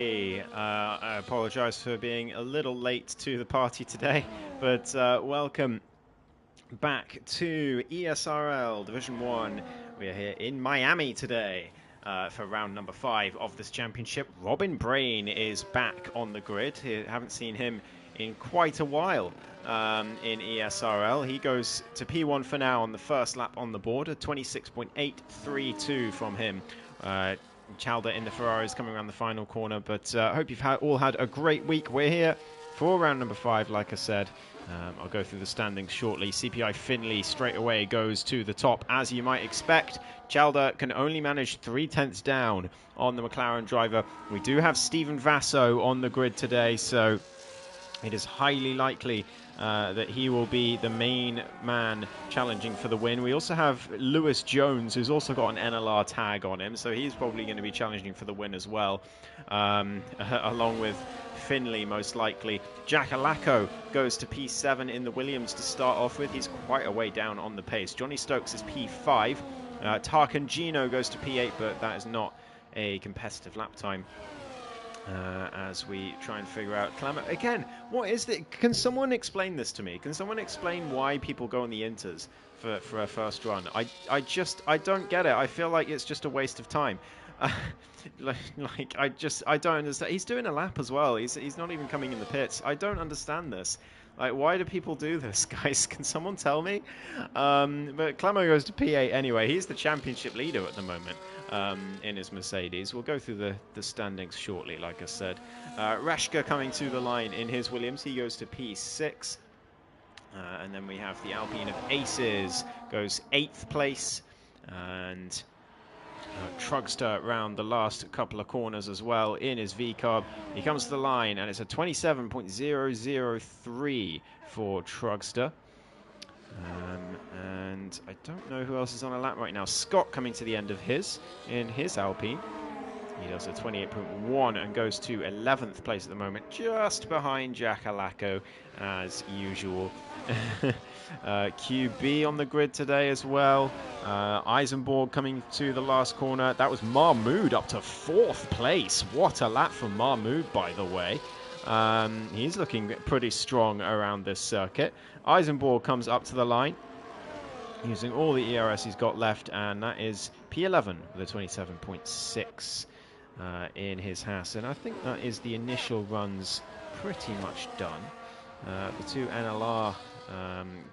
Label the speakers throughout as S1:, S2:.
S1: I apologize for being a little late to the party today, but welcome back to ESRL Division 1. We are here in Miami today for round number 5 of this championship. Robin Brain is back on the grid. Haven't seen him in quite a while in ESRL. He goes to P1 for now on the first lap on the board, a 26.832 from him. Chalder in the Ferraris coming around the final corner, but I hope you've all had a great week. We're here for round number 5, like I said. I'll go through the standings shortly. CPI Finley straight away goes to the top, as you might expect. Chalder can only manage 3/10 down on the McLaren driver. We do have Stephen Vasso on the grid today, so it is highly likely that he will be the main man challenging for the win. We also have Lewis Jones, who's also got an NLR tag on him, so he's probably going to be challenging for the win as well, along with Finley most likely. Jack Alaco goes to P7 in the Williams to start off with. He's quite a way down on the pace. Johnny Stokes is P5. Tarkan Gino goes to P8, but that is not a competitive lap time. As we try and figure out Clement again, what is it? Can someone explain this to me? Can someone explain why people go on the inters for a first run? I don't get it. I feel like it's just a waste of time. I don't understand. He's doing a lap as well. He's not even coming in the pits. I don't understand this. Like, why do people do this, guys? Can someone tell me? But Clemo goes to P8 anyway. He's the championship leader at the moment in his Mercedes. We'll go through the standings shortly, like I said. Rashka coming to the line in his Williams. He goes to P6. And then we have the Alpine of Aces, goes 8th place. And Trugster round the last couple of corners as well in his V-Carb. He comes to the line, and it's a 27.003 for Trugster. And I don't know who else is on a lap right now. Scott coming to the end of in his Alpine. He does a 28.1 and goes to 11th place at the moment, just behind Jack Alaco, as usual. QB on the grid today as well. Eisenborg coming to the last corner. That was Mahmood up to 4th place. What a lap for Mahmood, by the way. He's looking pretty strong around this circuit. Eisenborg comes up to the line, using all the ERS he's got left, and that is P11 with a 27.6 in his Haas. And I think that is the initial runs pretty much done. The two NLR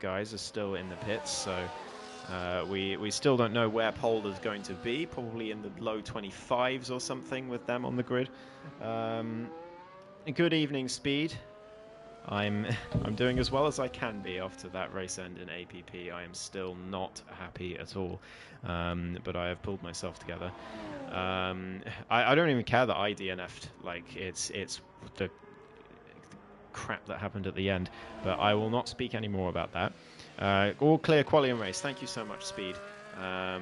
S1: guys are still in the pits, so we still don't know where Polder's going to be. Probably in the low 25s or something with them on the grid. Good evening, Speed. I'm doing as well as I can be after that race end in APP. I am still not happy at all, but I have pulled myself together. I don't even care that I DNF'd. Like, it's the crap that happened at the end, but I will not speak any more about that. All clear qualifying race. Thank you so much, Speed. I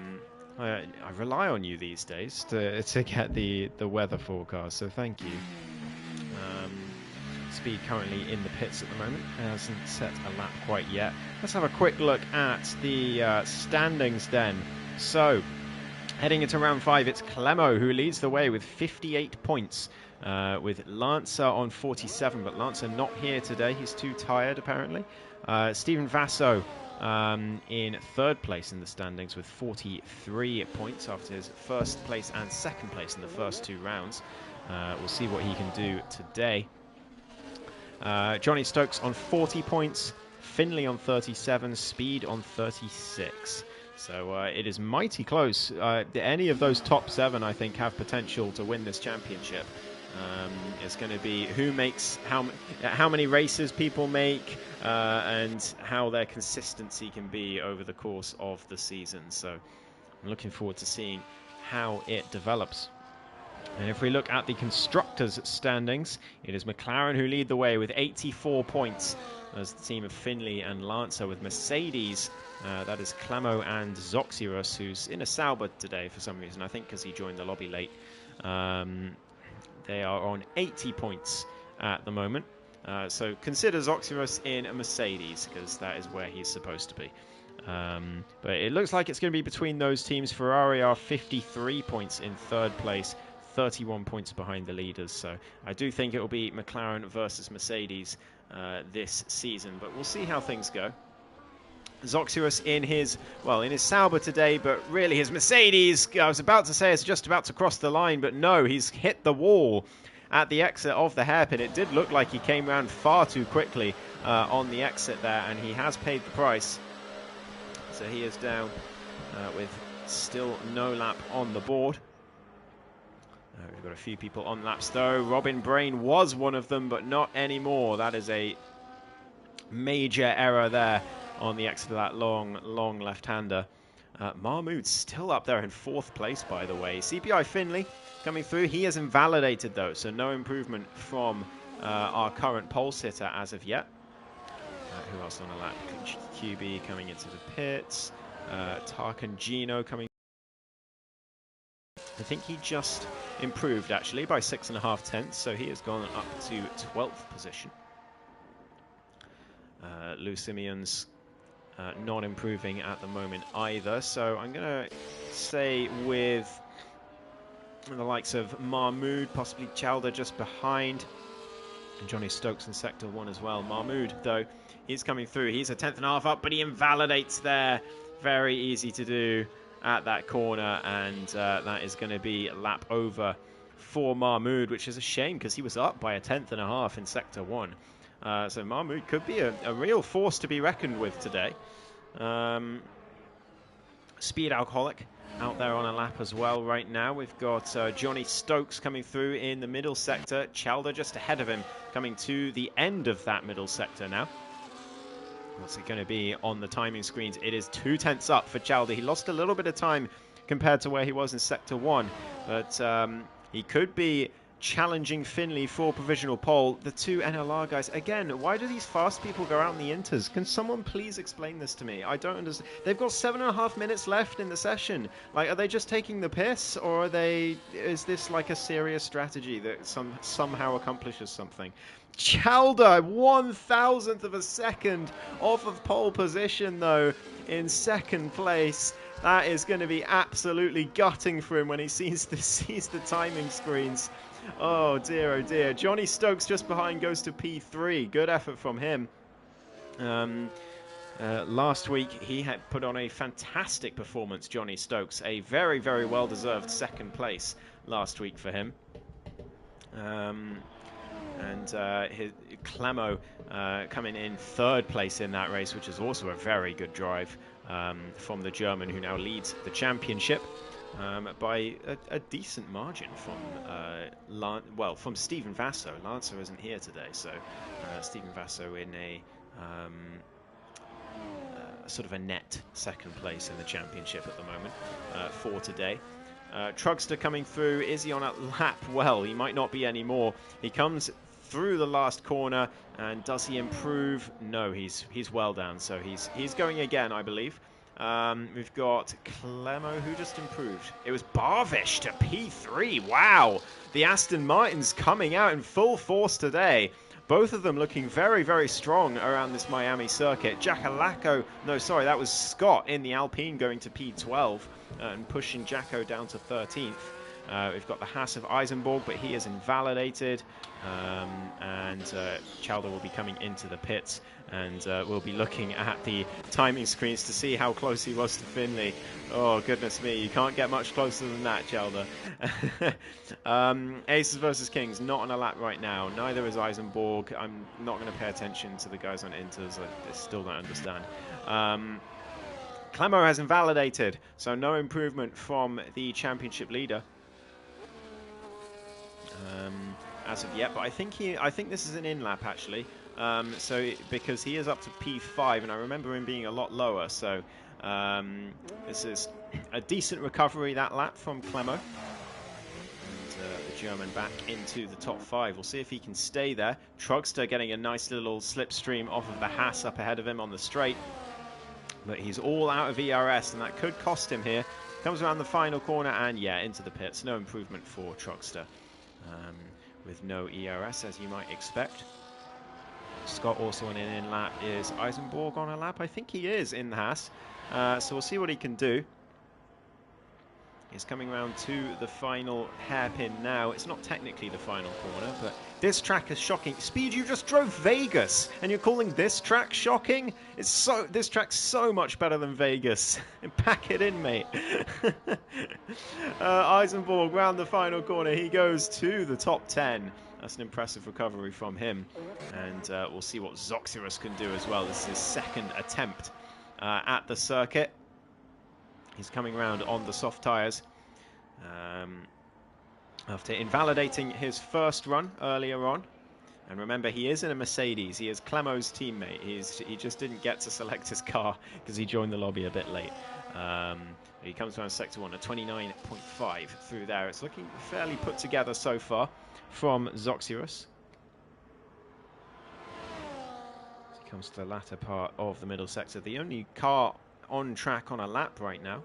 S1: rely on you these days to get the weather forecast, so thank you. Speed currently in the pits at the moment, hasn't set a lap quite yet. Let's have a quick look at the standings then. So, heading into round 5, it's Clemo who leads the way with 58 points, with Lancer on 47, but Lancer not here today. He's too tired, apparently. Stephen Vasso in 3rd place in the standings with 43 points after his 1st place and 2nd place in the first 2 rounds. We'll see what he can do today. Johnny Stokes on 40 points, Finley on 37, Speed on 36. So it is mighty close. Any of those top 7, I think, have potential to win this championship. It's going to be who makes how many races people make, and how their consistency can be over the course of the season. So I'm looking forward to seeing how it develops. And if we look at the constructors' standings, it is McLaren who lead the way with 84 points. There's the team of Finley and Lancer with Mercedes. That is Clemo and Zoxyrus, who's in a Sauber today for some reason. I think because he joined the lobby late. They are on 80 points at the moment. So consider Zoxyrus in a Mercedes, because that is where he's supposed to be. But it looks like it's going to be between those teams. Ferrari are 53 points in 3rd place. 31 points behind the leaders. So I do think it will be McLaren versus Mercedes this season, but we'll see how things go. Zoxius in his Sauber today, but really his Mercedes, I was about to say, is just about to cross the line, but no, he's hit the wall at the exit of the hairpin. It did look like he came around far too quickly on the exit there, and he has paid the price. So he is down with still no lap on the board. We've got a few people on laps though. Robin Brain was one of them, but not anymore. That is a major error there on the exit of that long left-hander. Mahmoud still up there in 4th place, by the way. CPI Finley coming through. He is invalidated, though, so no improvement from our current pole sitter as of yet. Who else on a lap? QB coming into the pits. Tarkan Gino coming. I think he just improved, actually, by 6.5 tenths, so he has gone up to 12th position. Lou Simeon's not improving at the moment either, so I'm going to say with the likes of Mahmoud, possibly Chalder just behind, and Johnny Stokes in Sector 1 as well. Mahmoud, though, he's coming through. He's a 10.5 up, but he invalidates there. Very easy to do at that corner, and that is going to be a lap over for Mahmoud, which is a shame because he was up by a 10.5 in Sector 1. So Mahmoud could be a real force to be reckoned with today. Speed Alcoholic out there on a lap as well right now. We've got Johnny Stokes coming through in the middle sector. Chalder just ahead of him coming to the end of that middle sector now. What's it going to be on the timing screens? It is 2 tenths up for Chalder. He lost a little bit of time compared to where he was in Sector 1, but he could be challenging Finley for provisional pole. The two NLR guys, again, why do these fast people go out in the inters? Can someone please explain this to me? I don't understand. They've got 7.5 minutes left in the session. Like, are they just taking the piss, or is this like a serious strategy that somehow accomplishes something? Chalder, 1,000th of a second off of pole position, though, in 2nd place. That is going to be absolutely gutting for him when he sees the timing screens. Oh dear, oh dear. Johnny Stokes just behind goes to P3. Good effort from him. Last week he had put on a fantastic performance, Johnny Stokes. A very, very well-deserved 2nd place last week for him. Clemo coming in 3rd place in that race, which is also a very good drive from the German who now leads the championship by a decent margin from Stephen Vasso. Lancer isn't here today, so Stephen Vasso in a sort of a net 2nd place in the championship at the moment for today. Trugster coming through. Is he on a lap? Well, he might not be anymore. He comes through the last corner, and does he improve? No, he's well down, so he's going again, I believe. We've got Clemo, who just improved. It was Barvish to P3. Wow, the Aston Martins coming out in full force today. Both of them looking very, very strong around this Miami circuit. Jackalacco, no, sorry, that was Scott in the Alpine going to P12 and pushing Jacko down to 13th. We've got the Haas of Eisenborg, but he is invalidated. Chalder will be coming into the pits, and we'll be looking at the timing screens to see how close he was to Finley. Oh, goodness me, you can't get much closer than that, Chalder. Aces versus Kings, not on a lap right now. Neither is Eisenborg. I'm not going to pay attention to the guys on Inters. I still don't understand. Clemo has invalidated, so no improvement from the championship leader as of yet. But I think this is an in lap actually. Because he is up to P5, and I remember him being a lot lower. So this is a decent recovery that lap from Clemo. And the German back into the top 5. We'll see if he can stay there. Trugster getting a nice little slipstream off of the Haas up ahead of him on the straight. But he's all out of ERS, and that could cost him here. Comes around the final corner, and yeah, into the pits. No improvement for Trugster. With no ERS, as you might expect. Scott also on an in lap. Is Eisenborg on a lap? I think he is in the Haas. So we'll see what he can do. is coming around to the final hairpin now. It's not technically the final corner, but this track is shocking. Speed, you just drove Vegas, and you're calling this track shocking? This track's so much better than Vegas. Pack it in, mate. Eisenborg round the final corner. He goes to the top 10. That's an impressive recovery from him. And we'll see what Zoxyrus can do as well. This is his second attempt at the circuit. He's coming around on the soft tyres after invalidating his first run earlier on. And remember, he is in a Mercedes. He is Clemo's teammate. He just didn't get to select his car because he joined the lobby a bit late. He comes around sector 1 at 29.5 through there. It's looking fairly put together so far from Zoxyrus. He comes to the latter part of the middle sector. The only car on track on a lap right now,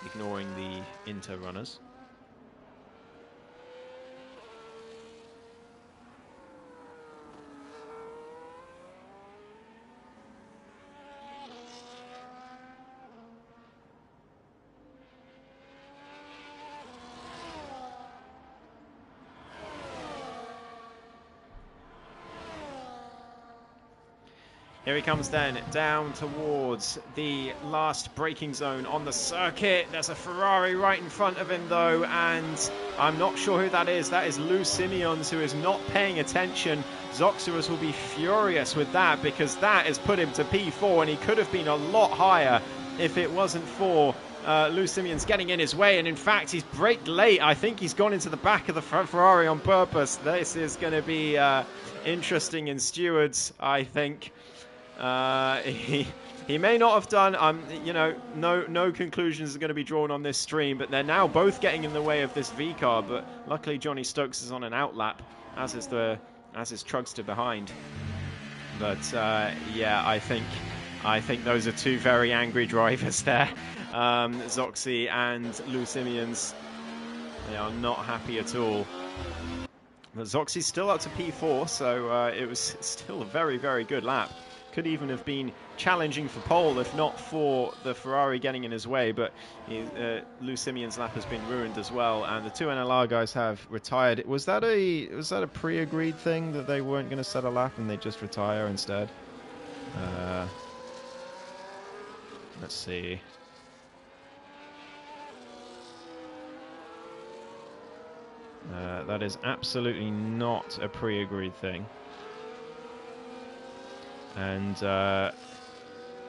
S1: ignoring the Inter runners. Here he comes then, down towards the last braking zone on the circuit. There's a Ferrari right in front of him though, and I'm not sure who that is. That is Lou Simeons, who is not paying attention. Zoxyrus will be furious with that, because that has put him to P4, and he could have been a lot higher if it wasn't for Lou Simeons getting in his way. And in fact, he's braked late. I think he's gone into the back of the Ferrari on purpose. This is going to be interesting in stewards, I think. He may not have done. You know, no conclusions are going to be drawn on this stream. But they're now both getting in the way of this V car. But luckily, Johnny Stokes is on an outlap, as is Trugster behind. But yeah, I think those are two very angry drivers there, Zoxy and Lou Simeons. They are not happy at all. But Zoxy's still up to P4, so it was still a very, very good lap. Could even have been challenging for pole if not for the Ferrari getting in his way, but Lou Simeon's lap has been ruined as well, and the two NLR guys have retired. Was that a pre-agreed thing that they weren't going to set a lap and they just retire instead? Let's see. That is absolutely not a pre-agreed thing. And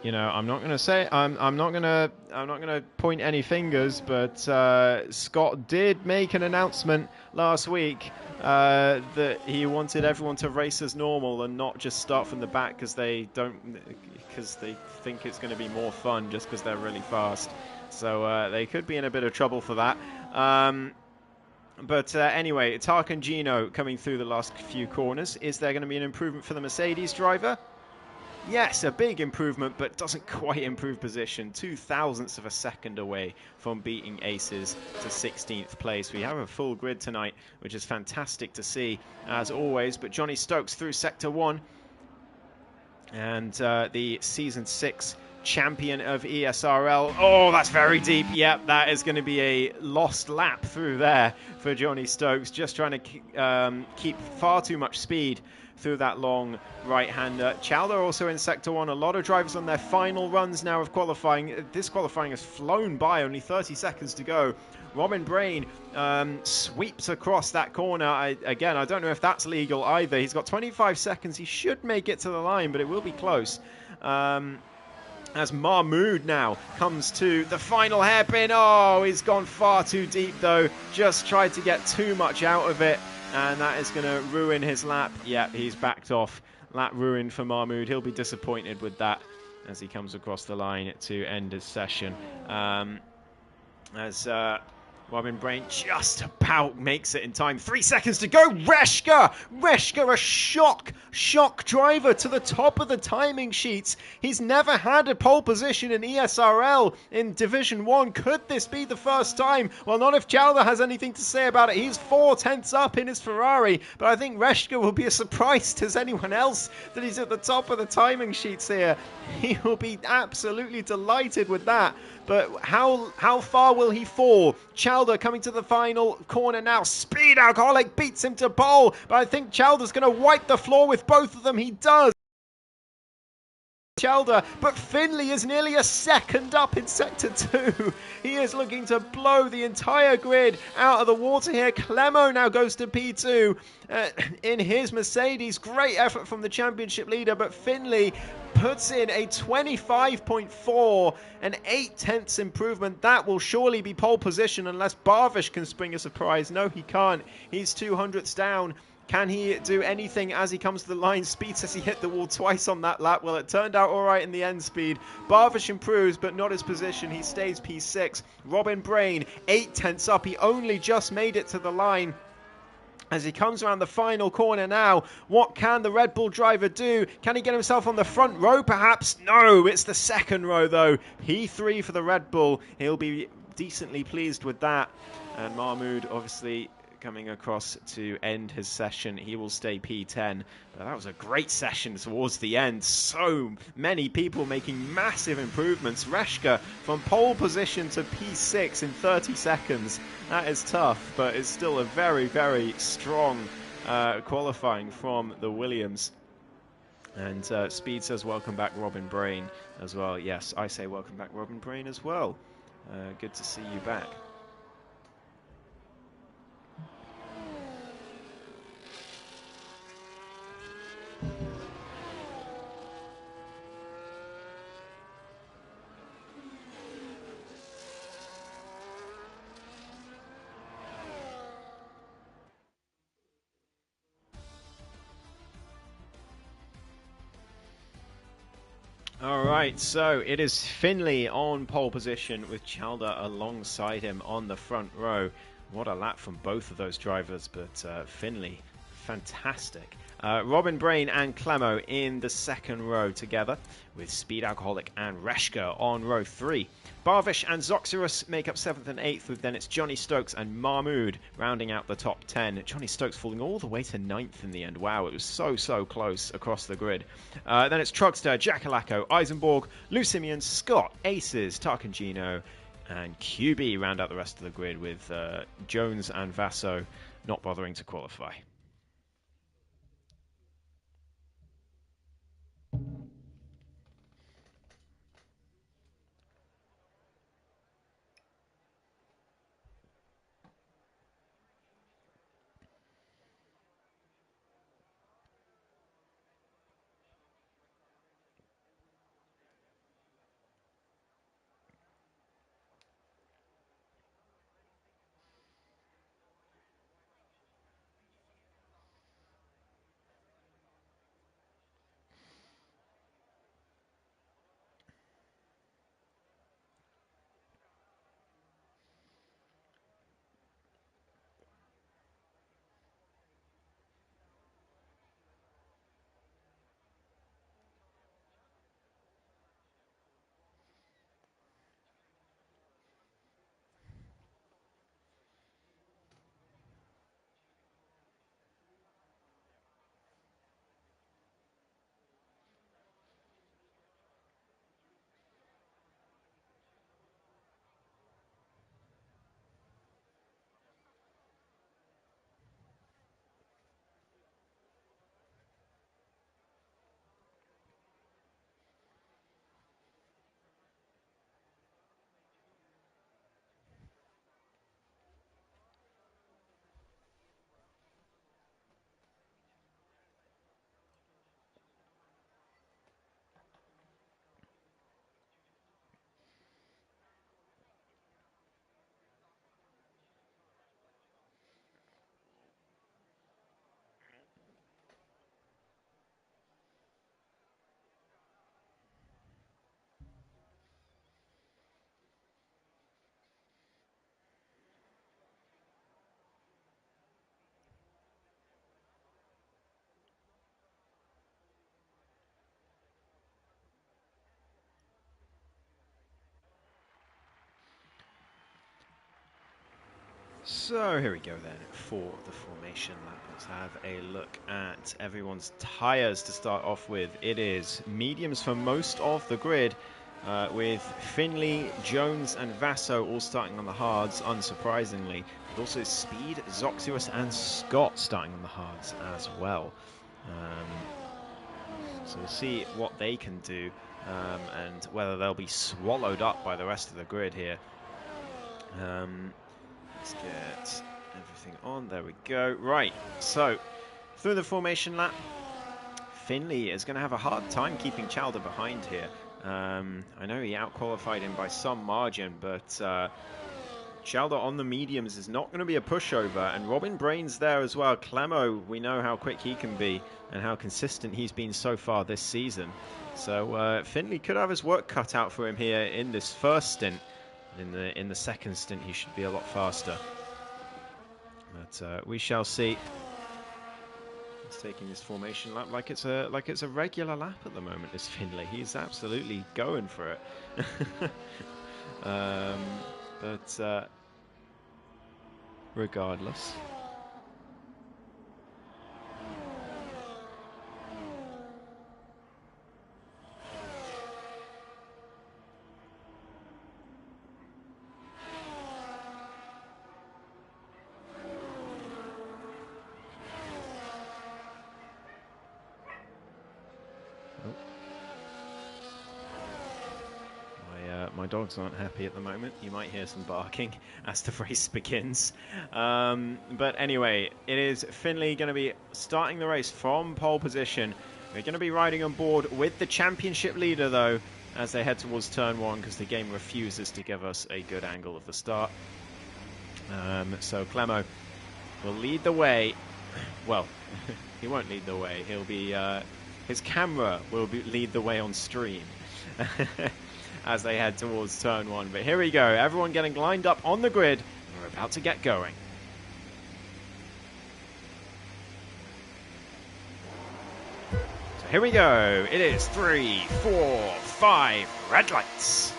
S1: you know, I'm not gonna point any fingers, but Scott did make an announcement last week that he wanted everyone to race as normal and not just start from the back because they think it's going to be more fun just because they're really fast. So they could be in a bit of trouble for that. But anyway, Tarkan Gino coming through the last few corners. Is there going to be an improvement for the Mercedes driver? Yes, a big improvement, but doesn't quite improve position. 0.02 of a second away from beating Aces to 16th place. We have a full grid tonight, which is fantastic to see, as always. But Johnny Stokes through Sector 1. And the Season 6 champion of ESRL. Oh, that's very deep. Yep, that is going to be a lost lap through there for Johnny Stokes. Just trying to keep far too much speed through that long right-hander. Chowder also in Sector 1. A lot of drivers on their final runs now of qualifying. This qualifying has flown by, only 30 seconds to go. Robin Brain sweeps across that corner. Again, I don't know if that's legal either. He's got 25 seconds. He should make it to the line, but it will be close. As Mahmood now comes to the final hairpin. Oh, he's gone far too deep, though. Just tried to get too much out of it. And that is going to ruin his lap. Yeah, he's backed off. Lap ruined for Mahmood. He'll be disappointed with that as he comes across the line to end his session. As Robin Brain just about makes it in time. 3 seconds to go. Reshka, a shock driver to the top of the timing sheets. He's never had a pole position in ESRL in Division 1. Could this be the first time? Well, not if Chowder has anything to say about it. He's 4 tenths up in his Ferrari, but I think Reshka will be as surprised as anyone else that he's at the top of the timing sheets here. He will be absolutely delighted with that. but how far will he fall? Chalder coming to the final corner now. Speed Alcoholic beats him to pole, but I think Chalder's going to wipe the floor with both of them. He does. Chalder, but Finley is nearly a second up in Sector 2. He is looking to blow the entire grid out of the water here. Clemo now goes to P2 in his Mercedes. Great effort from the championship leader, but Finley puts in a 25.4, an 8/10 improvement. That will surely be pole position unless Barvish can spring a surprise. No, he can't. He's 200ths down. Can he do anything as he comes to the line? Speed says he hit the wall twice on that lap. Well, it turned out all right in the end, Speed. Barvish improves, but not his position. He stays P6. Robin Brain, 8/10 up. He only just made it to the line. As he comes around the final corner now, what can the Red Bull driver do? Can he get himself on the front row, perhaps? No, it's the second row, though. P3 for the Red Bull. He'll be decently pleased with that. And Mahmoud, obviously, coming across to end his session. He will stay P10. But that was a great session towards the end. So many people making massive improvements. Reshka from pole position to P6 in 30 seconds. That is tough, but it's still a very, very strong qualifying from the Williams. And Speed says, welcome back, Robin Brain, as well. Yes, I say welcome back, Robin Brain, as well. Good to see you back. Alright, so it is Finley on pole position with Chalder alongside him on the front row. What a lap from both of those drivers, but Finley, fantastic. Robin Brain and Clemo in the second row together, with Speed Alcoholic and Reshka on row 3. Barvish and Zoxerus make up 7th and 8th, with then it's Johnny Stokes and Mahmoud rounding out the top 10. Johnny Stokes falling all the way to 9th in the end. Wow, it was so close across the grid. Then it's Trugster, Jackalacco, Eisenborg, Lucimian, Scott, Aces, Tarkangino, and QB round out the rest of the grid, with Jones and Vasso not bothering to qualify. So here we go then for the formation lap. Let's have a look at everyone's tyres to start off with. It is mediums for most of the grid, with Finley, Jones, and Vasso all starting on the hards, unsurprisingly. But also Speed, Zoxius, and Scott starting on the hards as well. So we'll see what they can do and whether they'll be swallowed up by the rest of the grid here. Let's get everything on. There we go. Right, so through the formation lap, Finley is going to have a hard time keeping Chalder behind here. I know he out-qualified him by some margin, but Chalder on the mediums is not going to be a pushover, and Robin Brain's there as well. Clemo, we know how quick he can be and how consistent he's been so far this season. So Finley could have his work cut out for him here in this first stint. In the second stint, he should be a lot faster. But we shall see. He's taking this formation lap like it's a regular lap at the moment. This Finley, he's absolutely going for it. But regardless. My dogs aren't happy at the moment. You might hear some barking as the race begins. But anyway, it is Finley going to be starting the race from pole position. We're going to be riding on board with the championship leader, though, as they head towards turn one, because the game refuses to give us a good angle of the start. So Clemo will lead the way. Well, he won't lead the way. He'll be his camera will lead the way on stream. As they head towards turn one. But here we go, everyone getting lined up on the grid. We're about to get going. So here we go. It is 3, 4, 5 red lights.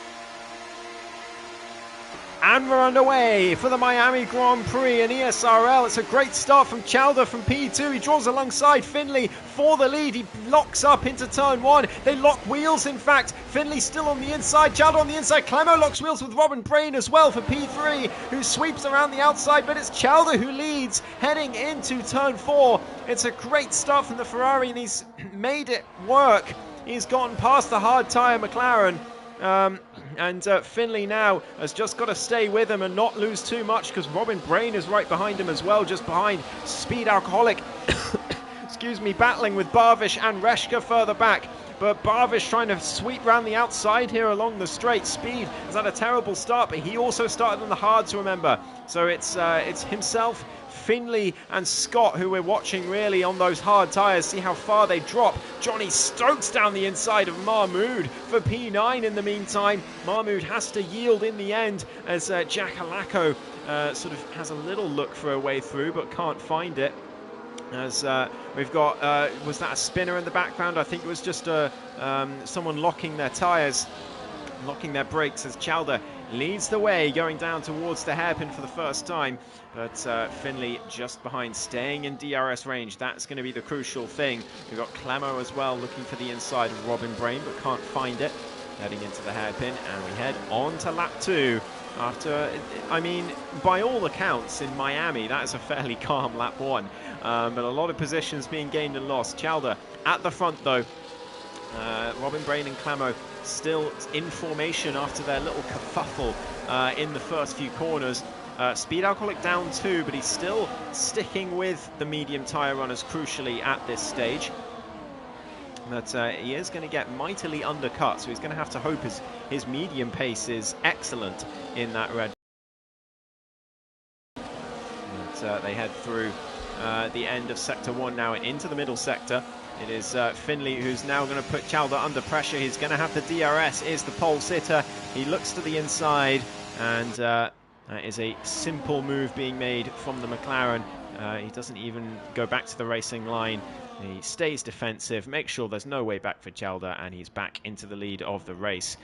S1: And we're underway for the Miami Grand Prix in ESRL. It's a great start from Chalder from P2. He draws alongside Finley for the lead. He locks up into turn one. They lock wheels, in fact. Finley still on the inside. Chalder on the inside. Clemo locks wheels with Robin Brain as well for P3, who sweeps around the outside. But it's Chalder who leads heading into turn four. It's a great start from the Ferrari, and he's made it work. He's gotten past the hard tyre McLaren. And Finley now has just got to stay with him and not lose too much, because Robin Brain is right behind him as well, just behind Speed Alcoholic. Excuse me, battling with Barvish and Reshka further back. But Barvish trying to sweep round the outside here along the straight. Speed has had a terrible start, but he also started on the hards, remember. So it's himself, Finley and Scott who we're watching really on those hard tyres. See how far they drop. Johnny Stokes down the inside of Mahmood for P9 in the meantime. Mahmood has to yield in the end as Jack Halako sort of has a little look for a way through but can't find it. As we've got, was that a spinner in the background? I think it was just someone locking their tyres, locking their brakes, as Chalder leads the way going down towards the hairpin for the first time. But Finley just behind, staying in DRS range. That's going to be the crucial thing. We've got Clemo as well looking for the inside of Robin Brain but can't find it. Heading into the hairpin, and we head on to lap 2. After, I mean, by all accounts in Miami, that is a fairly calm lap 1. But a lot of positions being gained and lost. Chalder at the front though. Robin Brain and Clemo still in formation after their little kerfuffle in the first few corners. Speed Alcoholic down 2, but he's still sticking with the medium tyre runners crucially at this stage. But he is going to get mightily undercut, so he's going to have to hope his medium pace is excellent in that red. But they head through the end of Sector 1 now and into the middle sector. It is Finley who's now going to put Chalder under pressure. He's going to have the DRS, is the pole sitter. He looks to the inside, and that is a simple move being made from the McLaren. He doesn't even go back to the racing line. He stays defensive, makes sure there's no way back for Chalder, and he's back into the lead of the race.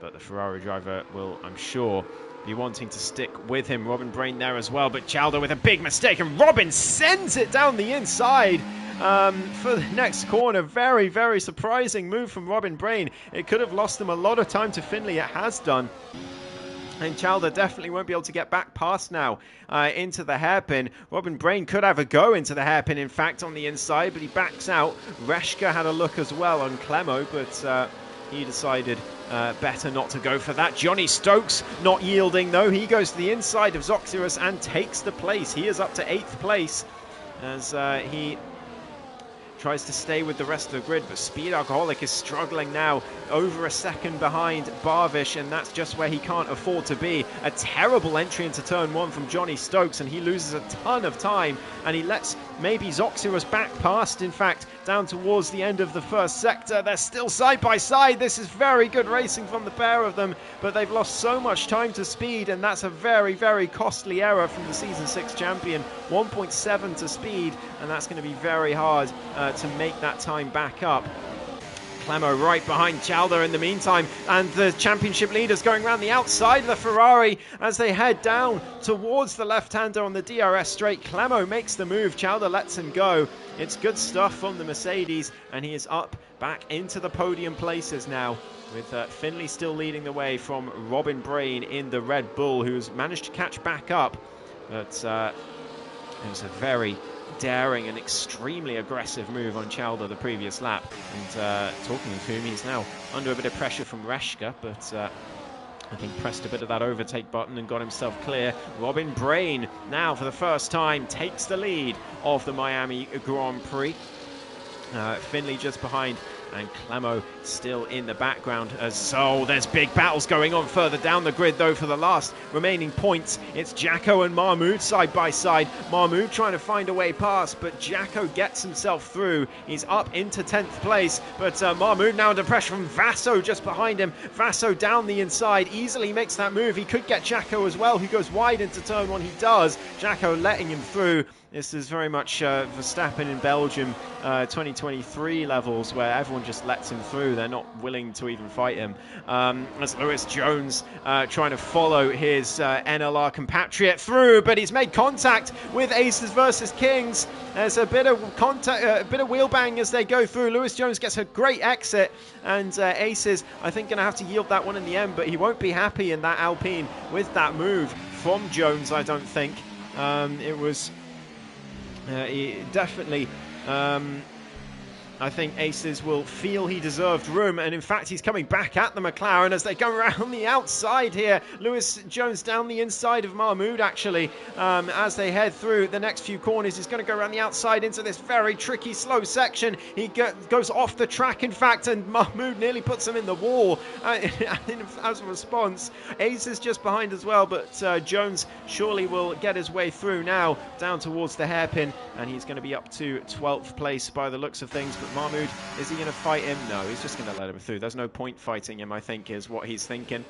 S1: But the Ferrari driver will, I'm sure, be wanting to stick with him. Robin Brain there as well, but Chalder with a big mistake, and Robin sends it down the inside. for the next corner. Very, very surprising move from Robin Brain. It could have lost them a lot of time to Finley. It has done. And Chalder definitely won't be able to get back past now into the hairpin. Robin Brain could have a go into the hairpin, in fact, on the inside, but he backs out. Reshka had a look as well on Clemo, but he decided better not to go for that. Johnny Stokes not yielding, though. He goes to the inside of Zoxyrus and takes the place. He is up to 8th place as he tries to stay with the rest of the grid, but Speed Alcoholic is struggling now, over a second behind Barvish, and that's just where he can't afford to be. A terrible entry into turn 1 from Johnny Stokes, and he loses a ton of time, and he lets maybe Zoxyrus back past, in fact, down towards the end of the first sector. They're still side by side. This is very good racing from the pair of them, but they've lost so much time to Speed, and that's a very, very costly error from the Season 6 champion. 1.7 to Speed, and that's going to be very hard to make that time back up. Clemo right behind Chalder in the meantime, and the championship leaders going around the outside of the Ferrari as they head down towards the left-hander on the DRS straight. Clemo makes the move, Chalder lets him go. It's good stuff from the Mercedes, and he is up back into the podium places now, with Finley still leading the way from Robin Brain in the Red Bull, who's managed to catch back up, but it was a very daring and extremely aggressive move on Chalder the previous lap. And talking of whom, he's now under a bit of pressure from Reshka, but I think pressed a bit of that overtake button and got himself clear. Robin Brain now for the first time takes the lead of the Miami Grand Prix. Finley just behind, and Clemo still in the background. So there's big battles going on further down the grid, though, for the last remaining points. It's Jacko and Mahmood side by side. Mahmood trying to find a way past, but Jacko gets himself through. He's up into 10th place, but Mahmood now under pressure from Vasso just behind him. Vasso down the inside, easily makes that move. He could get Jacko as well, who goes wide into turn 1. He does. Jacko letting him through. This is very much Verstappen in Belgium 2023 levels, where everyone just lets him through. They're not willing to even fight him. As Lewis Jones trying to follow his NLR compatriot through, but he's made contact with Aces versus Kings. There's a bit of contact, a bit of wheel bang as they go through. Lewis Jones gets a great exit, and Aces, I think, going to have to yield that one in the end, but he won't be happy in that Alpine with that move from Jones, I don't think. It was... he definitely, I think Aces will feel he deserved room, and in fact he's coming back at the McLaren as they go around the outside here. Lewis Jones down the inside of Mahmood, actually, as they head through the next few corners. He's going to go around the outside into this very tricky, slow section. He goes off the track, in fact, and Mahmood nearly puts him in the wall as a response. Aces just behind as well, but Jones surely will get his way through now, down towards the hairpin, and he's going to be up to 12th place by the looks of things. But Mahmood, is he going to fight him? No, he's just going to let him through. There's no point fighting him, I think, is what he's thinking.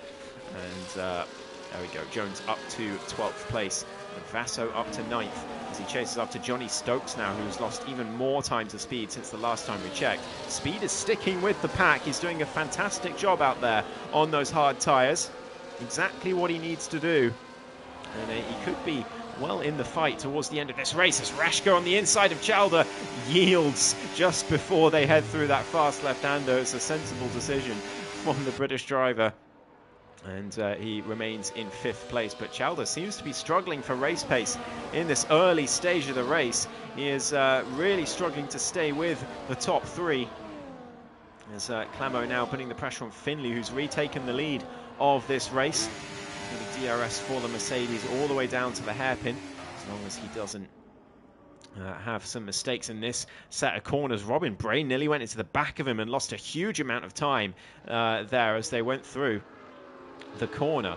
S1: And there we go. Jones up to 12th place. And Vasso up to 9th as he chases up to Johnny Stokes now, who's lost even more time to Speed since the last time we checked. Speed is sticking with the pack. He's doing a fantastic job out there on those hard tyres. Exactly what he needs to do. And he could be well in the fight towards the end of this race as Reshka on the inside of Chalder yields just before they head through that fast left-hander. It's a sensible decision from the British driver, and he remains in 5th place. But Chalder seems to be struggling for race pace in this early stage of the race. He is really struggling to stay with the top 3. As Clemo now putting the pressure on Finley, who's retaken the lead of this race. The DRS for the Mercedes all the way down to the hairpin, as long as he doesn't have some mistakes in this set of corners. Robin Brain nearly went into the back of him and lost a huge amount of time there as they went through the corner.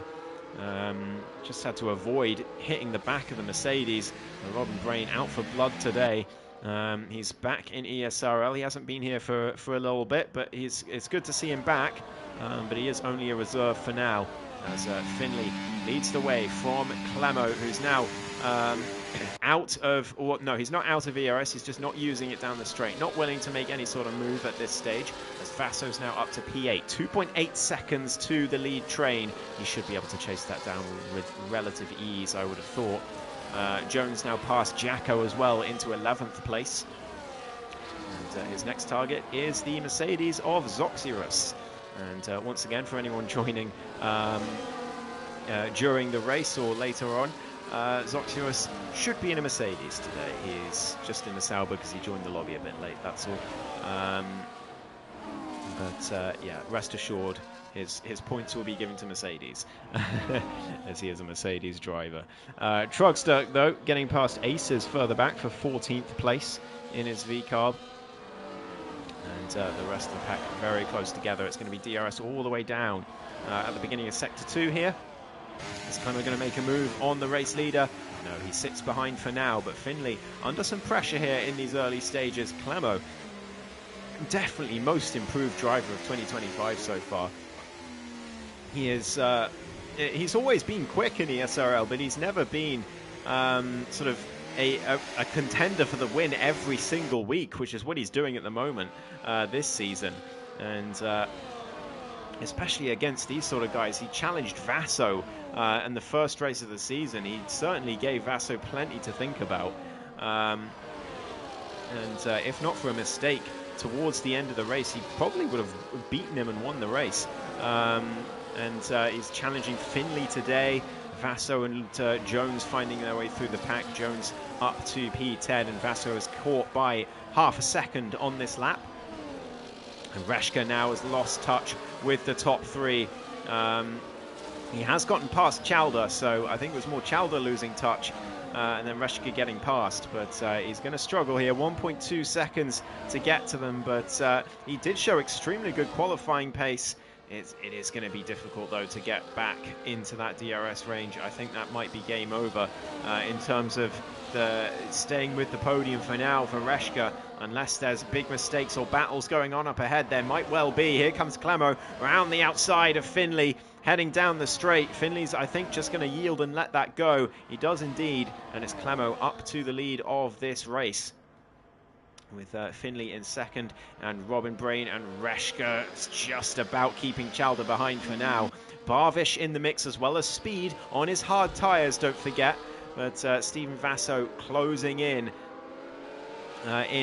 S1: Just had to avoid hitting the back of the Mercedes. Robin Brain out for blood today. He's back in ESRL. He hasn't been here for a little bit, but it's good to see him back. But he is only a reserve for now, as Finley leads the way from Clemo, who's now out of, or no, he's not out of ERS, he's just not using it down the straight, not willing to make any sort of move at this stage, as Vasso's now up to P8, 2.8 seconds to the lead train. He should be able to chase that down with relative ease, I would have thought. Jones now past Jacko as well into 11th place. And his next target is the Mercedes of Zoxyrus. And once again, for anyone joining during the race or later on, Zoxyrus should be in a Mercedes today. He's just in the Sauber because he joined the lobby a bit late, that's all. But yeah, rest assured, his points will be given to Mercedes, as he is a Mercedes driver. Trugster, though, getting past Aces further back for 14th place in his V-Carb. And the rest of the pack very close together. It's going to be DRS all the way down at the beginning of Sector 2 here. Is Clemo going to make a move on the race leader? No, he sits behind for now, but Finley under some pressure here in these early stages. Clemo, definitely most improved driver of 2025 so far. He is, he's always been quick in ESRL, but he's never been sort of a contender for the win every single week, which is what he's doing at the moment this season. And especially against these sort of guys, he challenged Vasso in the first race of the season. He certainly gave Vasso plenty to think about. And if not for a mistake towards the end of the race, he probably would have beaten him and won the race. And he's challenging Finley today. Vasso and Jones finding their way through the pack. Jones up to P10, and Vasso is caught by half a second on this lap. And Reshka now has lost touch with the top three. He has gotten past Chalder, so I think it was more Chalder losing touch and then Reshka getting past. But he's going to struggle here. 1.2 seconds to get to them, but he did show extremely good qualifying pace. It is going to be difficult, though, to get back into that DRS range. I think that might be game over in terms of staying with the podium for now for Reshka. Unless there's big mistakes or battles going on up ahead, there might well be. Here comes Clemo around the outside of Finley, heading down the straight. Finley's, I think, just going to yield and let that go. He does indeed, and it's Clemo up to the lead of this race, with Finley in second and Robin Brain and Reshka just about keeping Chalder behind for now. Barvish in the mix as well as Speed on his hard tyres, don't forget. But Stephen Vasso closing in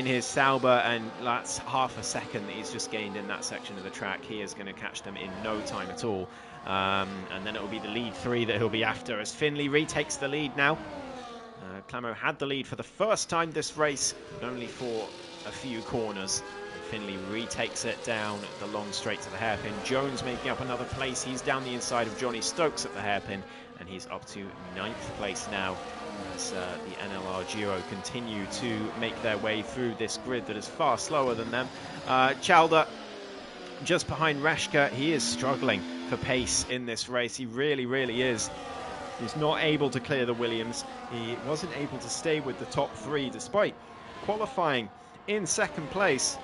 S1: his Sauber, and that's half a second that he's just gained in that section of the track. He is going to catch them in no time at all. And then it will be the lead three that he'll be after as Finley retakes the lead now. Clemo had the lead for the first time this race, but only for a few corners. Finley retakes it down the long straight to the hairpin. Jones making up another place. He's down the inside of Johnny Stokes at the hairpin, and he's up to 9th place now as the NLR Giro continue to make their way through this grid that is far slower than them. Chalder just behind Reshka. He is struggling for pace in this race. He really, really is. He's not able to clear the Williams. He wasn't able to stay with the top three despite qualifying in second place.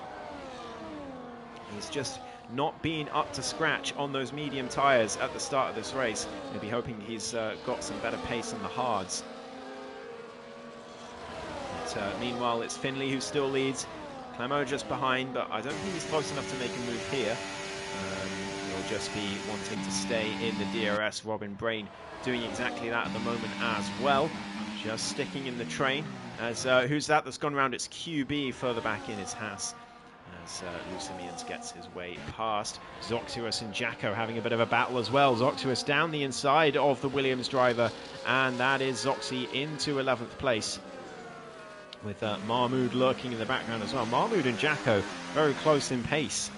S1: He's just not been up to scratch on those medium tyres at the start of this race. We'll be hoping he's got some better pace on the hards. But, meanwhile, it's Finley who still leads. Clemo just behind, but I don't think he's close enough to make a move here. He'll just be wanting to stay in the DRS. Robin Brain doing exactly that at the moment as well. Just sticking in the train. As who's that's gone around? It's QB further back in his Haas. As Lucimians gets his way past. Zoxyrus and Jacko having a bit of a battle as well. Zoxyrus down the inside of the Williams driver, and that is Zoxy into 11th place, with Mahmoud lurking in the background as well. Mahmoud and Jacko very close in pace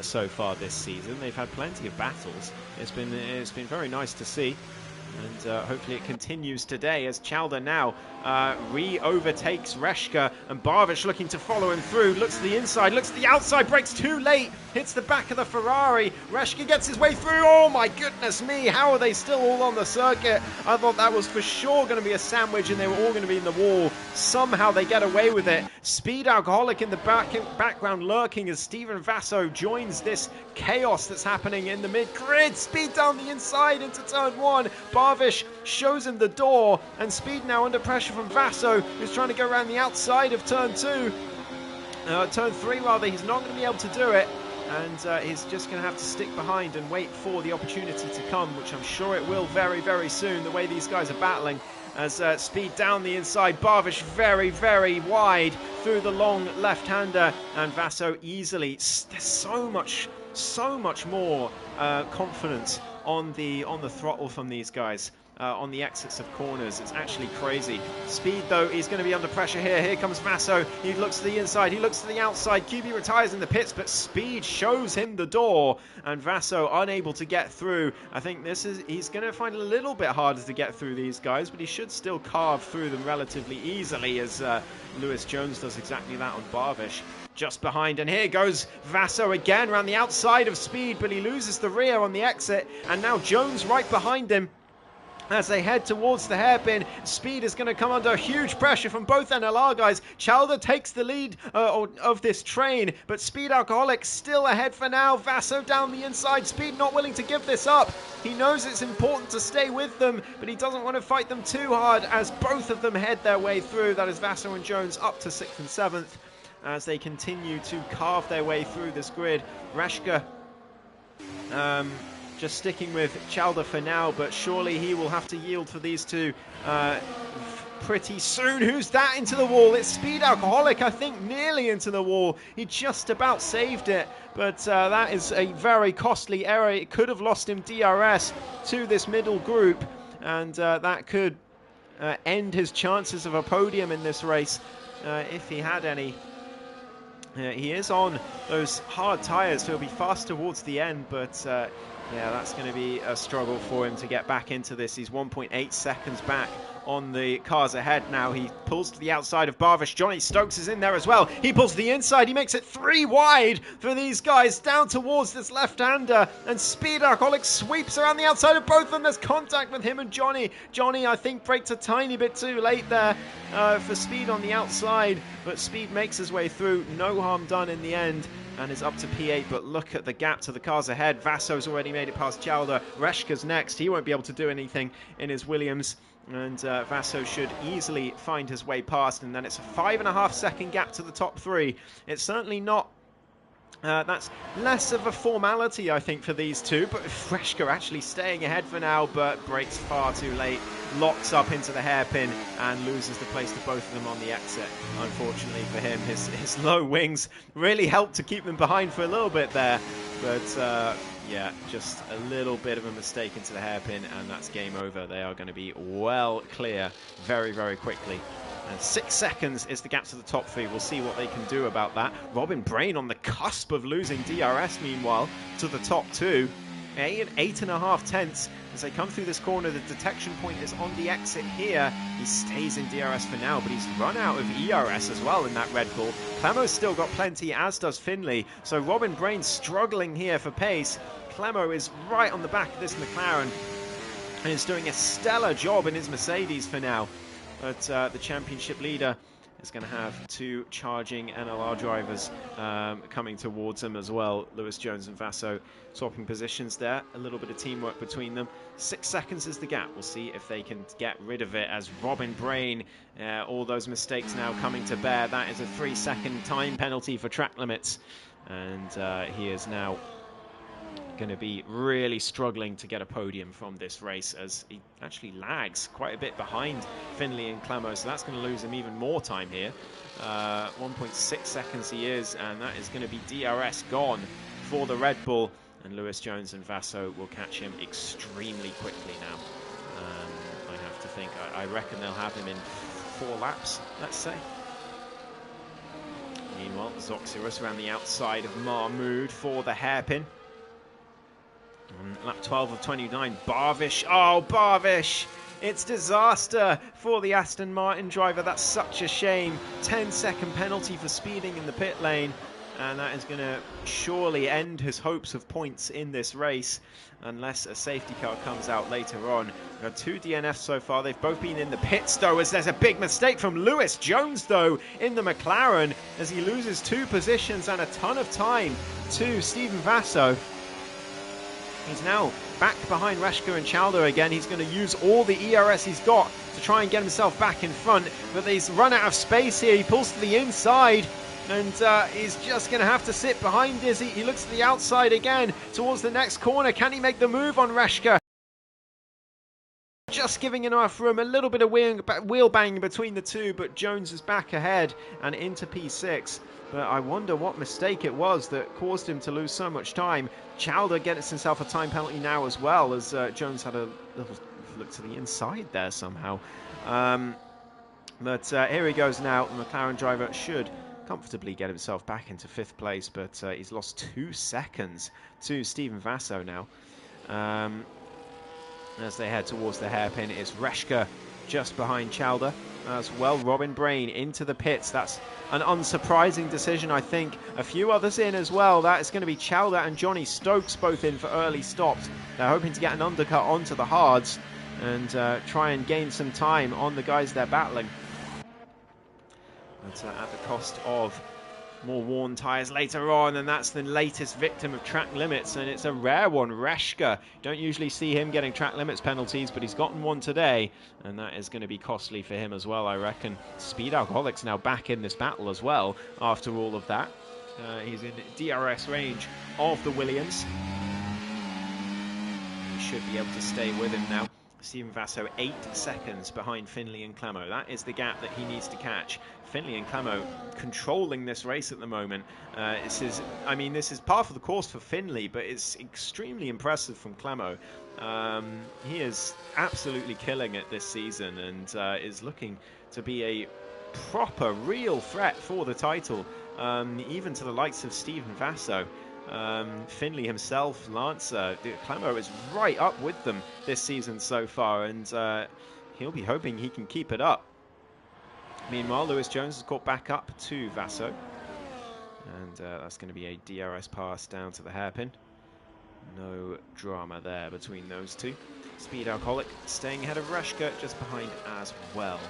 S1: so far this season. They've had plenty of battles. It's been very nice to see. And hopefully it continues today as Chalder now re-overtakes Reshka, and Barvish looking to follow him through. Looks to the inside, looks to the outside, brakes too late, hits the back of the Ferrari. Reshka gets his way through. Oh my goodness me, how are they still all on the circuit? I thought that was for sure going to be a sandwich and they were all going to be in the wall. Somehow they get away with it. Speed Alcoholic in the background lurking as Stephen Vasso joins this chaos that's happening in the mid-grid. Speed down the inside into turn 1. Barvish shows him the door, and Speed now under pressure from Vasso, who's trying to go around the outside of turn 2. Turn 3 rather. He's not going to be able to do it, and he's just going to have to stick behind and wait for the opportunity to come, which I'm sure it will very, very soon, the way these guys are battling. as Speed down the inside. Barvish very, very wide through the long left-hander, and Vaso easily. There's so much more confidence on the throttle from these guys. On the exits of corners. It's actually crazy. Speed, though, is going to be under pressure here. Here comes Vaso. He looks to the inside. He looks to the outside. QB retires in the pits, but Speed shows him the door, and Vaso unable to get through. I think he's going to find it a little bit harder to get through these guys, but he should still carve through them relatively easily, as Lewis Jones does exactly that on Barvish. Just behind, and here goes Vaso again around the outside of Speed, but he loses the rear on the exit, and now Jones right behind him. As they head towards the hairpin, Speed is going to come under huge pressure from both NLR guys. Chalder takes the lead of this train, but Speed Alcoholic still ahead for now. Vaso down the inside. Speed not willing to give this up. He knows it's important to stay with them, but he doesn't want to fight them too hard as both of them head their way through. That is Vaso and Jones up to 6th and 7th as they continue to carve their way through this grid. Reshka just sticking with Chalder for now, but surely he will have to yield for these two pretty soon. Who's that into the wall? It's Speed Alcoholic, I think, nearly into the wall. He just about saved it, but that is a very costly error. It could have lost him DRS to this middle group, and that could end his chances of a podium in this race if he had any. He is on those hard tyres, so he'll be fast towards the end, but yeah, that's going to be a struggle for him to get back into this. He's 1.8 seconds back on the cars ahead now. He pulls to the outside of Barvish. Johnny Stokes is in there as well. He pulls to the inside. He makes it 3 wide for these guys down towards this left-hander. And Speed Alcoholic sweeps around the outside of both of them. There's contact with him and Johnny. Johnny, I think, braked a tiny bit too late there for Speed on the outside. But Speed makes his way through. No harm done in the end. And is up to P8, but look at the gap to the cars ahead. Vaso's already made it past Chalder. Reshka's next. He won't be able to do anything in his Williams. And Vaso should easily find his way past. And then it's a 5.5 second gap to the top 3. It's certainly not... that's less of a formality, I think, for these two. But Reshka actually staying ahead for now, but brakes far too late. Locks up into the hairpin and loses the place to both of them on the exit. Unfortunately for him, his low wings really helped to keep them behind for a little bit there. But yeah, just a little bit of a mistake into the hairpin, and that's game over. They are going to be well clear very, very quickly. And 6 seconds is the gap to the top 3. We'll see what they can do about that. Robin Brain on the cusp of losing DRS, meanwhile, to the top 2. 8.5 tenths as they come through this corner. The detection point is on the exit here. He stays in DRS for now, but he's run out of ERS as well in that Red Bull. Clemo's still got plenty, as does Finley. So Robin Brain struggling here for pace. Clemo is right on the back of this McLaren and is doing a stellar job in his Mercedes for now. But the championship leader is going to have 2 charging NLR drivers coming towards him as well. Lewis Jones and Vaso swapping positions there. A little bit of teamwork between them. 6 seconds is the gap. We'll see if they can get rid of it as Robin Brain, all those mistakes now coming to bear. That is a 3-second time penalty for track limits. And he is now going to be really struggling to get a podium from this race as he actually lags quite a bit behind Finley and Clemo, so that's going to lose him even more time here. 1.6 seconds he is, and that is going to be DRS gone for the Red Bull, and Lewis Jones and Vaso will catch him extremely quickly now. I have to think, I reckon they'll have him in 4 laps, let's say. Meanwhile, Zoxyrus around the outside of Mahmood for the hairpin. Lap 12 of 29, Barvish. Oh, Barvish! It's disaster for the Aston Martin driver. That's such a shame. 10-second penalty for speeding in the pit lane. And that is going to surely end his hopes of points in this race, unless a safety car comes out later on. We've got 2 DNFs so far. They've both been in the pits, though, as there's a big mistake from Lewis Jones, though, in the McLaren, as he loses 2 positions and a ton of time to Stephen Vaso. He's now back behind Reshka and Chalder again. He's going to use all the ERS he's got to try and get himself back in front. But he's run out of space here. He pulls to the inside. And he's just going to have to sit behind Dizzy. He looks to the outside again towards the next corner. Can he make the move on Reshka? Just just giving enough room, a little bit of wheel banging between the two, but Jones is back ahead and into P6. But I wonder what mistake it was that caused him to lose so much time. Chowder gets himself a time penalty now as well, as Jones had a little look to the inside there somehow. But here he goes now. The McLaren driver should comfortably get himself back into 5th place, but he's lost 2 seconds to Steven Vasso now. As they head towards the hairpin, it's Reshka just behind Chowder. As well, Robin Brain into the pits. That's an unsurprising decision, I think. A few others in as well. That is going to be Chowder and Johnny Stokes both in for early stops. They're hoping to get an undercut onto the hards and try and gain some time on the guys they're battling. But at the cost of more worn tyres later on, and that's the latest victim of track limits, and it's a rare one. Reshka, don't usually see him getting track limits penalties, but he's gotten one today, and that is going to be costly for him as well, I reckon. Speed Alcoholics now back in this battle as well after all of that. He's in DRS range of the Williams. He should be able to stay with him now. Steven Vasso 8 seconds behind Finley and Clemo. That is the gap that he needs to catch. Finley and Clemo controlling this race at the moment. This is par for the course for Finley, but it's extremely impressive from Clemo. He is absolutely killing it this season and is looking to be a proper, real threat for the title, even to the likes of Steven Vasso. Finley himself, Lancer, Clemo is right up with them this season so far, and he'll be hoping he can keep it up. Meanwhile, Lewis Jones has caught back up to Vasso, and that's going to be a DRS pass down to the hairpin. No drama there between those two. Speed Alcoholic staying ahead of Reshka, just behind as well.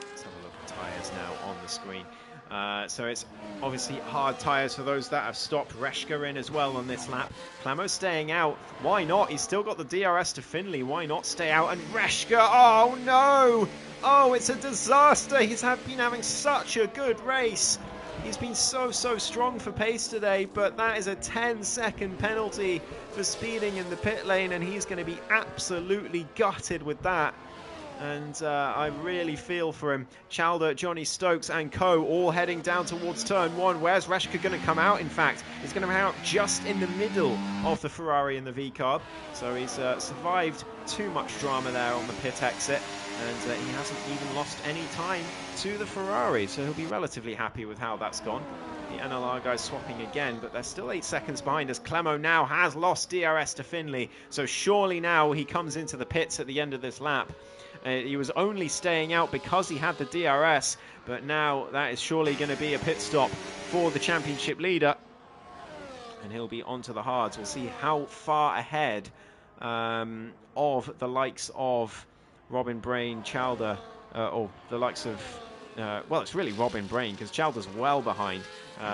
S1: Let's have a look at tyres now on the screen. So it's obviously hard tyres for those that have stopped. Reshka in as well on this lap. Clemo staying out. Why not? He's still got the DRS to Finley. Why not stay out? And Reshka, oh no! Oh, it's a disaster. He's been having such a good race. He's been so strong for pace today, but that is a 10-second penalty for speeding in the pit lane, and he's going to be absolutely gutted with that. And I really feel for him. Chowder, Johnny Stokes and co all heading down towards turn 1. Where's Reshka going to come out, in fact? He's going to come out just in the middle of the Ferrari and the V-Carb. So he's survived too much drama there on the pit exit. And he hasn't even lost any time to the Ferrari. So he'll be relatively happy with how that's gone. The NLR guys swapping again, but they're still 8 seconds behind as Clemo now has lost DRS to Finley. So surely now he comes into the pits at the end of this lap. He was only staying out because he had the DRS, but now that is surely going to be a pit stop for the championship leader. And he'll be onto the hards. We'll see how far ahead of the likes of Robin Brain, Chowder, or the likes of... well, it's really Robin Brain, because Chowder's well behind.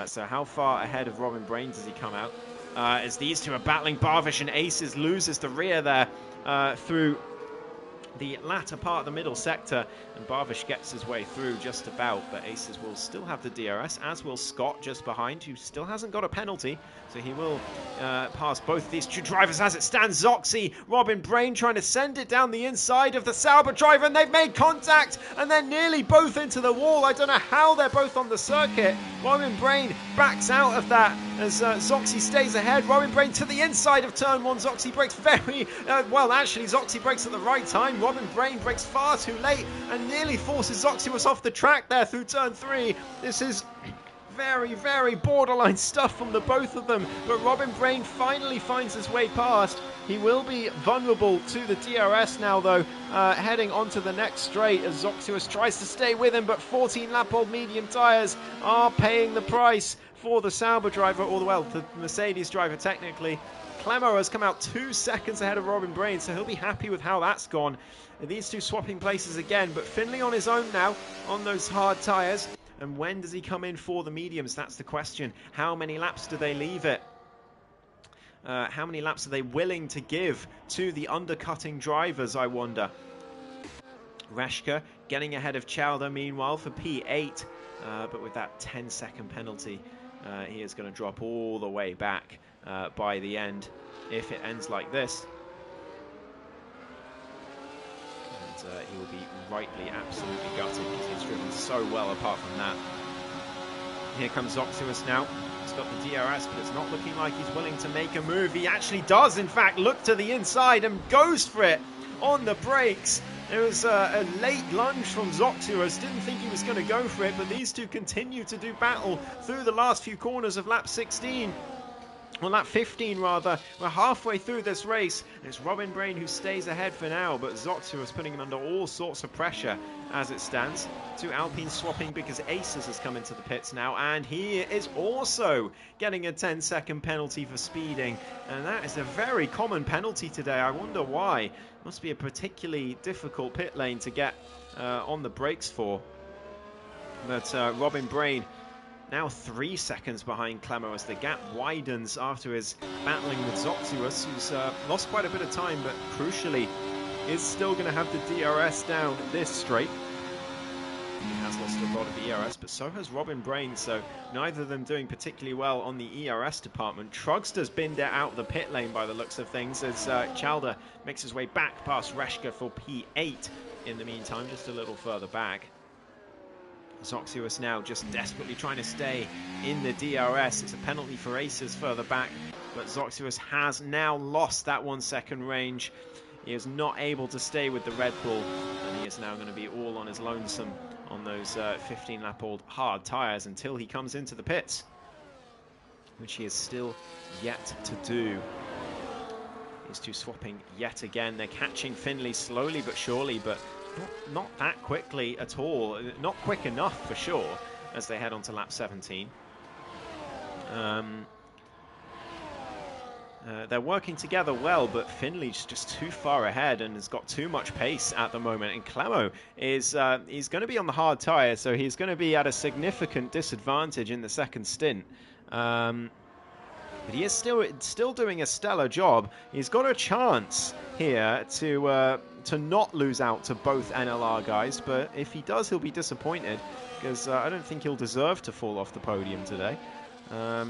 S1: So how far ahead of Robin Brain does he come out? As these two are battling, Barvish and Aces loses the rear there through the latter part of the middle sector, and Barvish gets his way through just about, but Aces will still have the DRS, as will Scott just behind, who still hasn't got a penalty, so he will pass both these two drivers as it stands. Zoxy, Robin Brain trying to send it down the inside of the Sauber driver, and they've made contact, and they're nearly both into the wall. I don't know how they're both on the circuit. Robin Brain backs out of that as Zoxy stays ahead. Robin Brain to the inside of turn 1. Zoxy brakes very well, actually Zoxy brakes at the right time. Robin Brain brakes far too late and nearly forces Zoximus off the track there through turn 3. This is very borderline stuff from the both of them, but Robin Brain finally finds his way past. He will be vulnerable to the DRS now though, heading onto the next straight as Zoximus tries to stay with him, but 14 lap old medium tyres are paying the price for the Sauber driver, or well, the Mercedes driver technically. Clemo has come out 2 seconds ahead of Robin Brain, so he'll be happy with how that's gone. These two swapping places again, but Finley on his own now on those hard tyres. And when does he come in for the mediums? That's the question. How many laps do they leave it? How many laps are they willing to give to the undercutting drivers, I wonder? Reshka getting ahead of Chowder, meanwhile, for P8. But with that 10-second penalty, he is going to drop all the way back by the end, if it ends like this. he will be rightly absolutely gutted because he's driven so well apart from that. Here comes Zoxius now. He's got the DRS, but it's not looking like he's willing to make a move. He actually does, in fact, look to the inside and goes for it on the brakes. It was a late lunge from Zoxius. Didn't think he was going to go for it, but these two continue to do battle through the last few corners of lap 16. Well, lap 15 rather. We're halfway through this race. It's Robin Brain who stays ahead for now, but Zoxius putting him under all sorts of pressure as it stands. Two Alpines swapping because Aces has come into the pits now, and he is also getting a 10-second penalty for speeding. And that is a very common penalty today. I wonder why. Must be a particularly difficult pit lane to get on the brakes for. But Robin Brain now 3 seconds behind Clemo as the gap widens after his battling with Zoxius, who's lost quite a bit of time, but crucially is still going to have the DRS down this straight. He has lost a lot of ERS, but so has Robin Brain, so neither of them doing particularly well on the ERS department. Trugster's binned it out of the pit lane by the looks of things as Chalder makes his way back past Reshka for P8 in the meantime, just a little further back. Zoxius now just desperately trying to stay in the DRS. It's a penalty for Aces further back, but Zoxius has now lost that 1 second range. He is not able to stay with the Red Bull, and he is now going to be all on his lonesome on those 15-lap-old hard tyres until he comes into the pits, which he is still yet to do. These two swapping yet again. They're catching Finley slowly but surely, but not that quickly at all. Not quick enough for sure as they head on to lap 17. They're working together well, but Finley's just too far ahead and has got too much pace at the moment. And Clemo is he's going to be on the hard tyre, so he's going to be at a significant disadvantage in the second stint. But he is still doing a stellar job. He's got a chance here to not lose out to both NLR guys, but if he does, he'll be disappointed because I don't think he'll deserve to fall off the podium today. I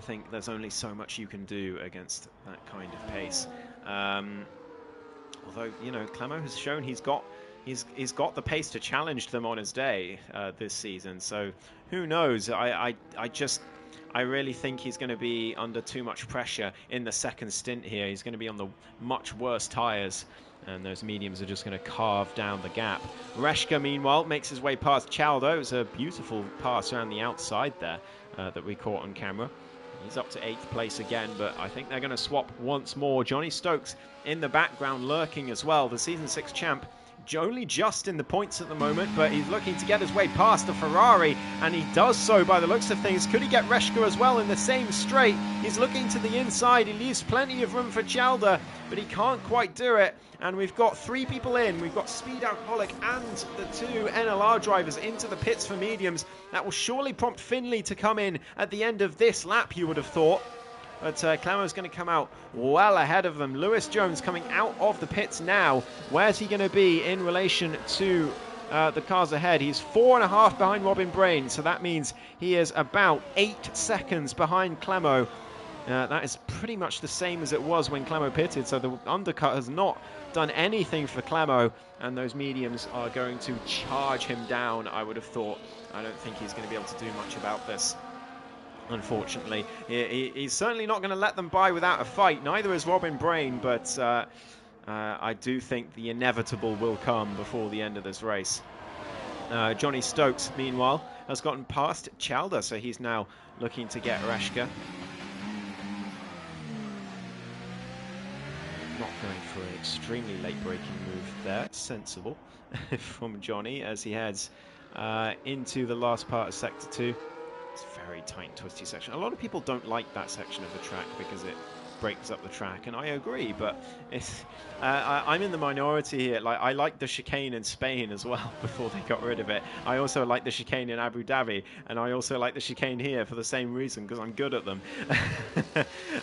S1: think there's only so much you can do against that kind of pace. Although, you know, Clemo has shown he's got the pace to challenge them on his day this season. So who knows? I really think he's going to be under too much pressure in the second stint here. He's going to be on the much worse tyres, and those mediums are just going to carve down the gap. Reshka, meanwhile, makes his way past Chaldo. It was a beautiful pass around the outside there that we caught on camera. He's up to 8th place again, but I think they're going to swap once more. Johnny Stokes in the background lurking as well. The Season 6 champ only just in the points at the moment, but he's looking to get his way past the Ferrari, and he does so by the looks of things. Could he get Reshka as well in the same straight? He's looking to the inside. He leaves plenty of room for Chalder, but he can't quite do it. And we've got 3 people in. We've got Speed Alcoholic and the 2 NLR drivers into the pits for mediums. That will surely prompt Finley to come in at the end of this lap, you would have thought. But Clamo's going to come out well ahead of them. Lewis Jones coming out of the pits now. Where's he going to be in relation to the cars ahead? He's 4.5 behind Robin Brain, so that means he is about 8 seconds behind Clemo. That is pretty much the same as it was when Clemo pitted, so the undercut has not done anything for Clemo, and those mediums are going to charge him down, I would have thought. I don't think he's going to be able to do much about this. Unfortunately, he's certainly not going to let them by without a fight. Neither is Robin Brain, but I do think the inevitable will come before the end of this race. Johnny Stokes, meanwhile, has gotten past Chalder, so he's now looking to get Reshka. Not going for an extremely late braking move there. Sensible from Johnny as he heads into the last part of Sector 2. It's a very tight and twisty section. A lot of people don't like that section of the track because it breaks up the track, and I agree, but it's, I'm in the minority here. Like, I like the chicane in Spain as well before they got rid of it. I also like the chicane in Abu Dhabi, and I also like the chicane here for the same reason, because I'm good at them.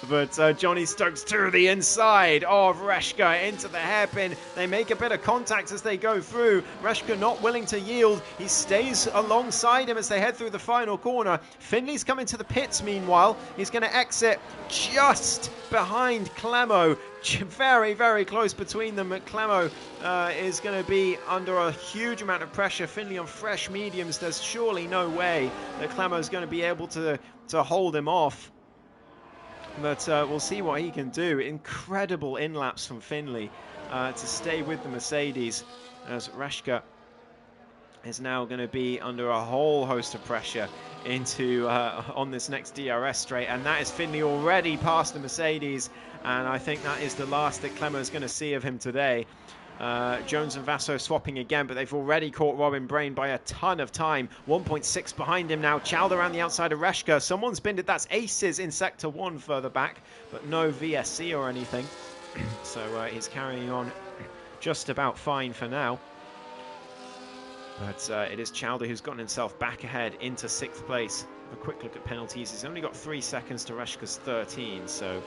S1: But Johnny Stokes to the inside of Reshka into the hairpin. They make a bit of contact as they go through. Reshka not willing to yield. He stays alongside him as they head through the final corner. Finley's coming to the pits meanwhile. He's going to exit just behind Clemo. Very, very close between them. Clemo is going to be under a huge amount of pressure. Finley on fresh mediums. There's surely no way that Clemo is going to be able to hold him off. But we'll see what he can do. Incredible in-laps from Finley to stay with the Mercedes, as Reshka is now going to be under a whole host of pressure into on this next DRS straight, and that is Finley already past the Mercedes, and I think that is the last that Clemo is going to see of him today. Jones and Vasso swapping again, but they've already caught Robin Brain by a ton of time. 1.6 behind him now. Child around the outside of Reshka. Someone's binned it. That's Aces in Sector 1 further back, but no VSC or anything. So he's carrying on just about fine for now. But it is Chowder who's gotten himself back ahead into 6th place. A quick look at penalties. He's only got 3 seconds to Reshka's 13, so...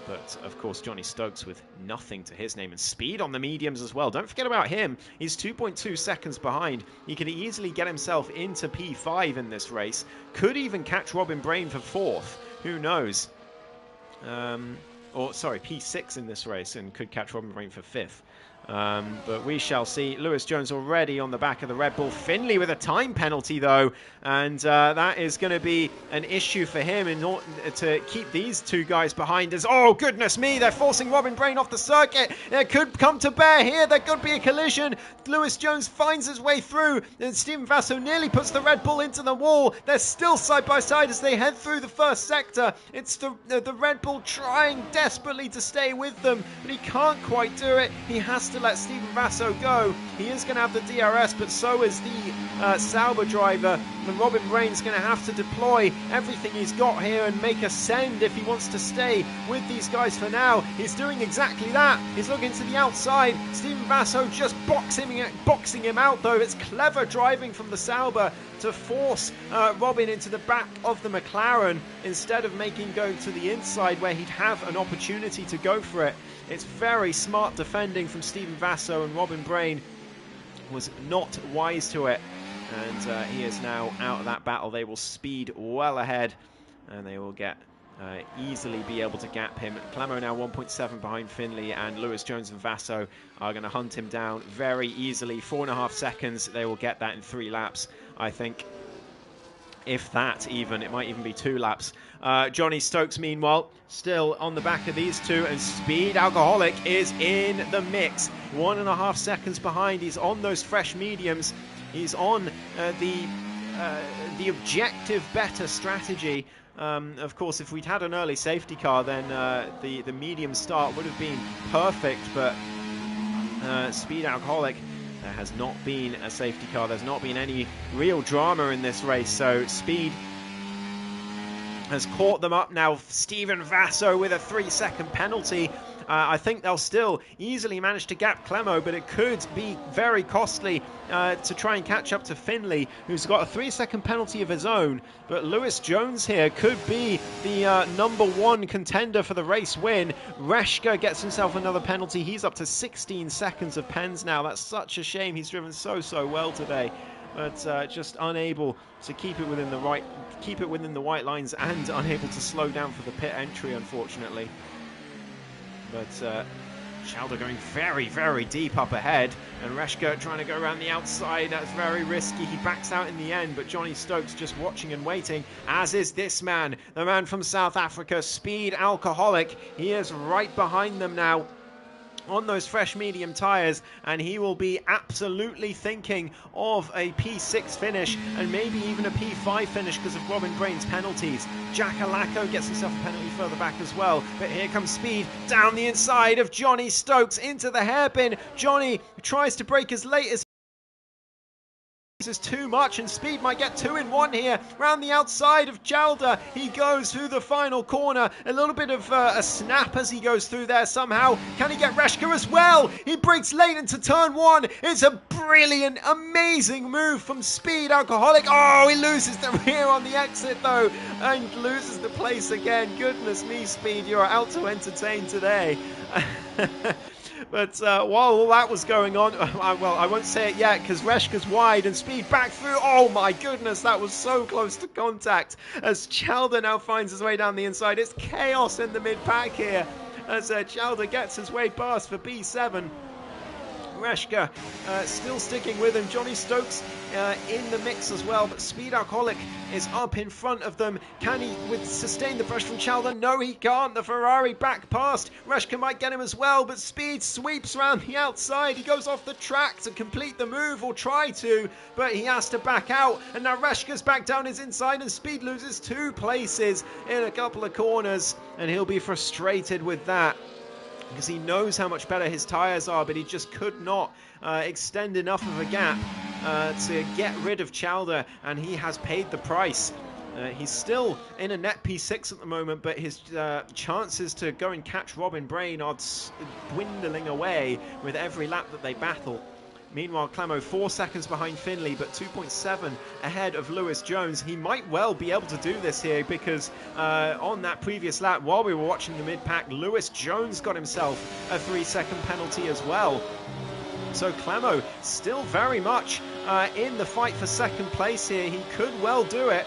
S1: but of course Johnny Stokes with nothing to his name, and speed on the mediums as well. Don't forget about him. He's 2.2 seconds behind. He could easily get himself into P5 in this race. Could even catch Robin Brain for 4th. Who knows? Or sorry, P6 in this race, and could catch Robin Brain for 5th. But we shall see. Lewis Jones already on the back of the Red Bull. Finley with a time penalty, though, and that is going to be an issue for him in order to keep these two guys behind us. Oh, goodness me, they're forcing Robin Brain off the circuit. It could come to bear here. There could be a collision. Lewis Jones finds his way through, and Stephen Vasso nearly puts the Red Bull into the wall. They're still side by side as they head through the first sector. It's the Red Bull trying desperately to stay with them, but he can't quite do it. He has to let Stephen Vasso go. He is going to have the DRS, but so is the Sauber driver, and Robin Brain's going to have to deploy everything he's got here and make a send if he wants to stay with these guys for now. He's doing exactly that. He's looking to the outside. Stephen Vasso just boxing him out, though. It's clever driving from the Sauber to force Robin into the back of the McLaren instead of making go to the inside where he'd have an opportunity to go for it. It's very smart defending from Stephen Vasso, and Robin Brain was not wise to it. And he is now out of that battle. They will speed well ahead, and they will get easily be able to gap him. Clemo now 1.7 behind Finley, and Lewis Jones and Vasso are going to hunt him down very easily. 4.5 seconds. They will get that in 3 laps, I think. If that even, it might even be 2 laps. Johnny Stokes, meanwhile, still on the back of these two, and Speed Alcoholic is in the mix. 1.5 seconds behind. He's on those fresh mediums. He's on the objective better strategy. Of course, if we'd had an early safety car, then the medium start would have been perfect, but Speed Alcoholic, there has not been a safety car. There's not been any real drama in this race, so Speed has caught them up now. Stephen Vasso with a 3-second penalty. I think they'll still easily manage to gap Clemo, but it could be very costly to try and catch up to Finley, who's got a 3-second penalty of his own. But Lewis Jones here could be the #1 contender for the race win. Reshka gets himself another penalty. He's up to 16 seconds of pens now. That's such a shame. He's driven so well today, but just unable to keep it within the white lines, and unable to slow down for the pit entry, unfortunately. But Chowder going very deep up ahead, and Reshka trying to go around the outside. That's very risky. He backs out in the end, but Johnny Stokes just watching and waiting, as is this man, the man from South Africa, Speed Alcoholic. He is right behind them now on those fresh medium tyres, and he will be absolutely thinking of a P6 finish and maybe even a P5 finish because of Robin Brain's penalties. Jack Alacco gets himself a penalty further back as well, but here comes Speed down the inside of Johnny Stokes into the hairpin. Johnny tries to brake as late as This is too much, and Speed might get 2 in 1 here. Round the outside of Chalder, he goes through the final corner. A little bit of a snap as he goes through there somehow. Can he get Reshka as well? He breaks late into turn 1. It's a brilliant, amazing move from Speed Alcoholic. Oh, he loses the rear on the exit though, and loses the place again. Goodness me, Speed, you're out to entertain today. But while all that was going on, well, I won't say it yet because Reshka's wide and Speed back through. Oh my goodness, that was so close to contact as Chalder now finds his way down the inside. It's chaos in the mid-pack here as Chalder gets his way past for B7. Reshka still sticking with him. Johnny Stokes in the mix as well, but Speed Alcoholic is up in front of them. Can he sustain the pressure from Chalder? No, he can't. The Ferrari back past. Reshka might get him as well, but Speed sweeps around the outside. He goes off the track to complete the move, or try to, but he has to back out. And now Reshka's back down his inside, and Speed loses 2 places in a couple of corners, and he'll be frustrated with that, because he knows how much better his tyres are, but he just could not extend enough of a gap to get rid of Chalder, and he has paid the price. He's still in a net P6 at the moment, but his chances to go and catch Robin Brain are dwindling away with every lap that they battle. Meanwhile, Clemo 4 seconds behind Finley, but 2.7 ahead of Lewis Jones. He might well be able to do this here because on that previous lap, while we were watching the mid-pack, Lewis Jones got himself a 3-second penalty as well. So Clemo still very much in the fight for second place here. He could well do it,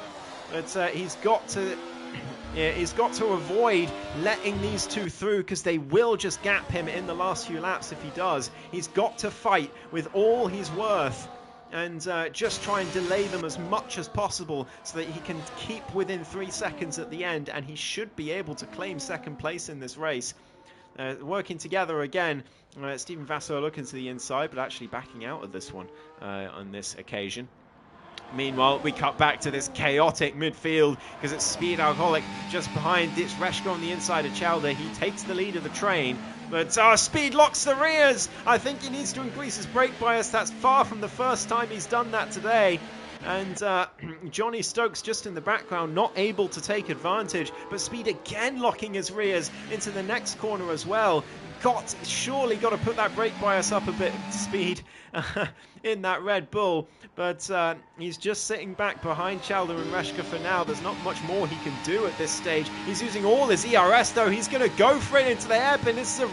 S1: but he's got to avoid letting these 2 through, because they will just gap him in the last few laps if he does. He's got to fight with all he's worth and just try and delay them as much as possible so that he can keep within 3 seconds at the end, and he should be able to claim second place in this race. Working together again, Stephen Vasseur looking to the inside, but actually backing out of this one on this occasion. Meanwhile, we cut back to this chaotic midfield because it's Speed Alcoholic just behind. It's Reshka on the inside of Chalder. He takes the lead of the train, but Speed locks the rears. I think he needs to increase his brake bias. That's far from the first time he's done that today. And Johnny Stokes just in the background, not able to take advantage, but Speed again locking his rears into the next corner as well. Surely got to put that brake bias up a bit, Speed, in that Red Bull, but he's just sitting back behind Chalder and Reshka for now. There's not much more he can do at this stage. He's using all his ERS though. He's going to go for it into the hairpin. This is a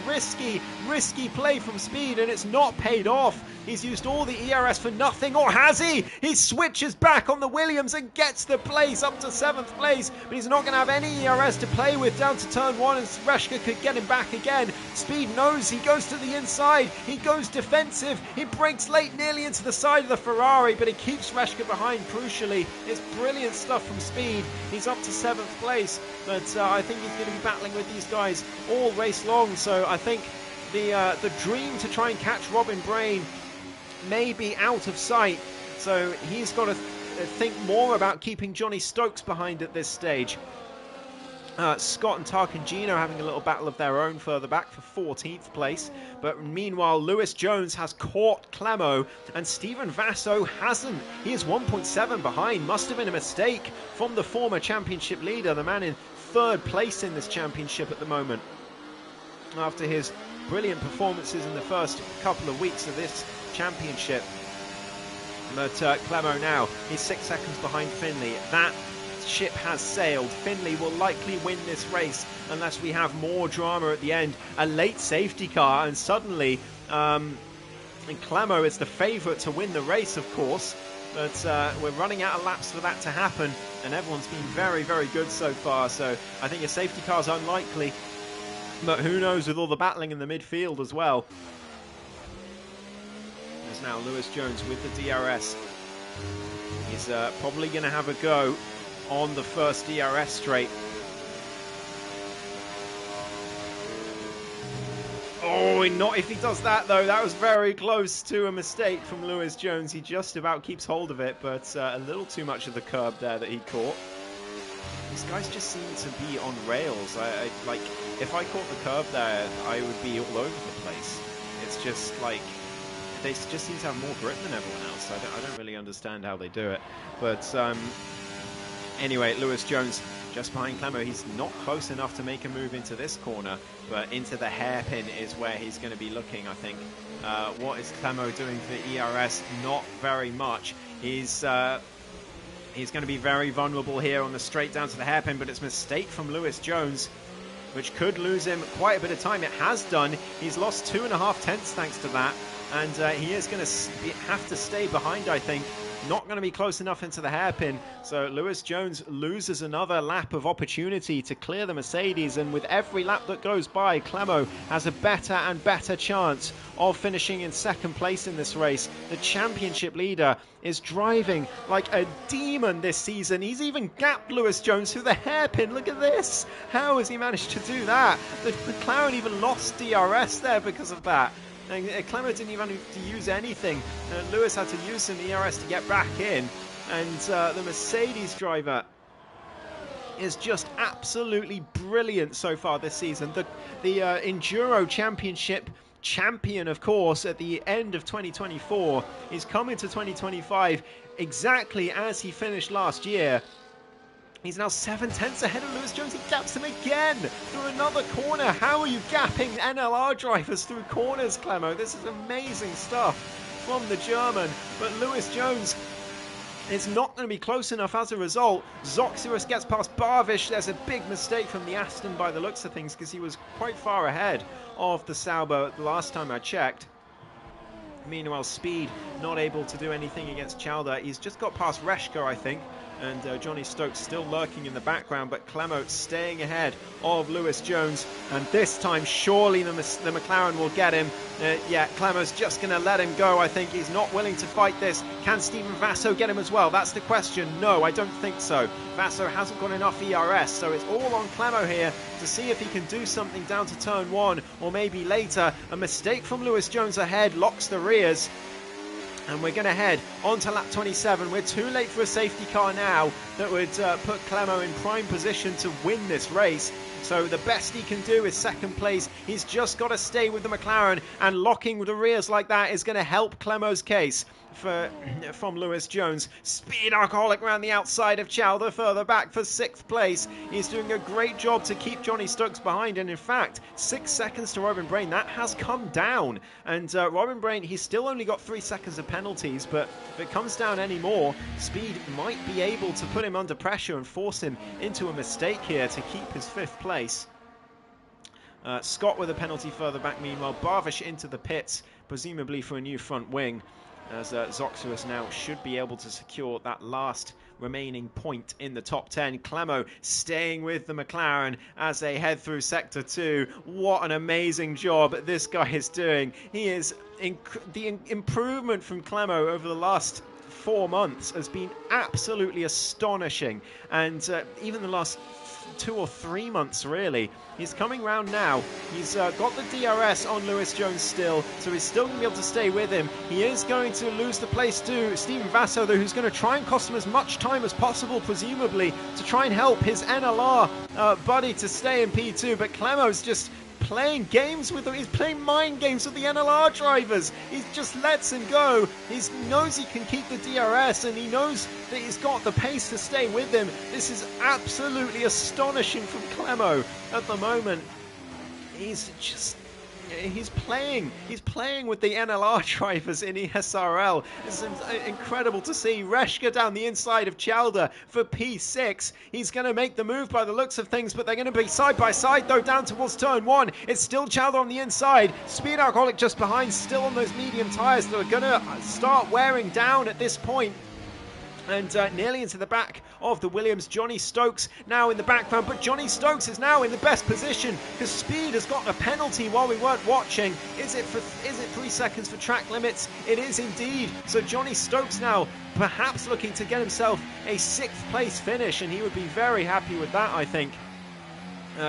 S1: risky play from Speed, and it's not paid off. He's used all the ERS for nothing, or has he? He switches back on the Williams and gets the place up to 7th place, but he's not going to have any ERS to play with down to turn 1, and Reshka could get him back again. Speed knows, he goes to the inside, he goes defensive, he breaks late nearly into the side of the Ferrari, but he keeps Reshka behind crucially. It's brilliant stuff from Speed. He's up to 7th place, but I think he's going to be battling with these guys all race long, so I think the dream to try and catch Robin Brain may be out of sight, so he's got to think more about keeping Johnny Stokes behind at this stage. Scott and Tarkangino having a little battle of their own further back for 14th place, but meanwhile Lewis Jones has caught Clemo and Stephen Vasso hasn't. He is 1.7 behind. Must have been a mistake from the former championship leader, the man in 3rd place in this championship at the moment, after his brilliant performances in the first couple of weeks of this championship. But Clemo now, he's 6 seconds behind Finley. That ship has sailed. Finley will likely win this race unless we have more drama at the end. A late safety car, and suddenly Clemo is the favourite to win the race, of course, but we're running out of laps for that to happen, and everyone's been very, very good so far, so I think a safety car is unlikely, but who knows with all the battling in the midfield as well. There's now Lewis Jones with the DRS. He's probably going to have a go on the first DRS straight. Oh, not if he does that though. That was very close to a mistake from Lewis Jones. He just about keeps hold of it, but a little too much of the curb there that he caught. These guys just seem to be on rails. Like, if I caught the curb there, I would be all over the place. It's just like, they just seem to have more grip than everyone else. I don't really understand how they do it. But anyway, Lewis Jones just behind Clemo. He's not close enough to make a move into this corner, but into the hairpin is where he's going to be looking, I think. What is Clemo doing for ERS? Not very much. He's going to be very vulnerable here on the straight down to the hairpin, but it's a mistake from Lewis Jones, which could lose him quite a bit of time. It has done. He's lost 2.5 tenths thanks to that, and he is going to have to stay behind, I think. Not going to be close enough into the hairpin, so Lewis Jones loses another lap of opportunity to clear the Mercedes, and with every lap that goes by, Clemo has a better and better chance of finishing in second place in this race. The championship leader is driving like a demon this season. He's even gapped Lewis Jones through the hairpin. Look at this. How has he managed to do that? The McLaren even lost DRS there because of that. And Clemo didn't even have to use anything. Lewis had to use some ERS to get back in. And the Mercedes driver is just absolutely brilliant so far this season. The Enduro Championship champion, of course, at the end of 2024 is coming to 2025 exactly as he finished last year. He's now 7 tenths ahead of Lewis Jones. He gaps him again through another corner. How are you gapping NLR drivers through corners, Clemo? This is amazing stuff from the German. But Lewis Jones is not going to be close enough as a result. Zoxyrus gets past Barvish. There's a big mistake from the Aston by the looks of things, because he was quite far ahead of the Sauber the last time I checked. Meanwhile, Speed not able to do anything against Chalder. He's just got past Reshka, I think. And Johnny Stokes still lurking in the background, but Clemo staying ahead of Lewis Jones. And this time, surely the McLaren will get him. Yeah, Clemo's just going to let him go, I think. He's not willing to fight this. Can Steven Vasso get him as well? That's the question. No, I don't think so. Vasso hasn't got enough ERS, so it's all on Clemo here to see if he can do something down to turn 1, or maybe later. A mistake from Lewis Jones ahead locks the rears. And we're going to head on to lap 27. We're too late for a safety car now that would put Clemo in prime position to win this race. So the best he can do is second place. He's just got to stay with the McLaren, and locking with the rears like that is going to help Clemo's case from Lewis Jones. Speed Alcoholic around the outside of Chalder, further back for 6th place. He's doing a great job to keep Johnny Stokes behind, and in fact 6 seconds to Robin Brain. That has come down, and Robin Brain, he's still only got 3 seconds of penalties, but if it comes down any more, Speed might be able to put him under pressure and force him into a mistake here to keep his 5th place. Scott with a penalty further back. Meanwhile, Barvish into the pits, presumably for a new front wing, as Zoxyrus now should be able to secure that last remaining point in the top 10. Clemo staying with the McLaren as they head through Sector 2. What an amazing job this guy is doing. He is the improvement from Clemo over the last 4 months has been absolutely astonishing, and even the last 2 or 3 months really. He's coming round now. He's got the DRS on Lewis Jones still, so he's still going to be able to stay with him. He is going to lose the place to Steven Vasso, though, who's going to try and cost him as much time as possible, presumably, to try and help his NLR buddy to stay in P2. But Clemo's just playing games with them. He's playing mind games with the NLR drivers. He just lets him go. He knows he can keep the DRS, and he knows that he's got the pace to stay with him. This is absolutely astonishing from Clemo at the moment. He's playing with the NLR drivers in ESRL. It's incredible to see. Reshka down the inside of Chalder for P6. He's going to make the move by the looks of things, but they're going to be side by side though down towards turn 1. It's still Chalder on the inside. Speed Alcoholic just behind, still on those medium tyres that are going to start wearing down at this point. And nearly into the back of the Williams. Johnny Stokes now in the background, but Johnny Stokes is now in the best position because Speed has got a penalty while we weren't watching. Is it 3 seconds for track limits? It is indeed. So Johnny Stokes now perhaps looking to get himself a 6th place finish, and he would be very happy with that, I think.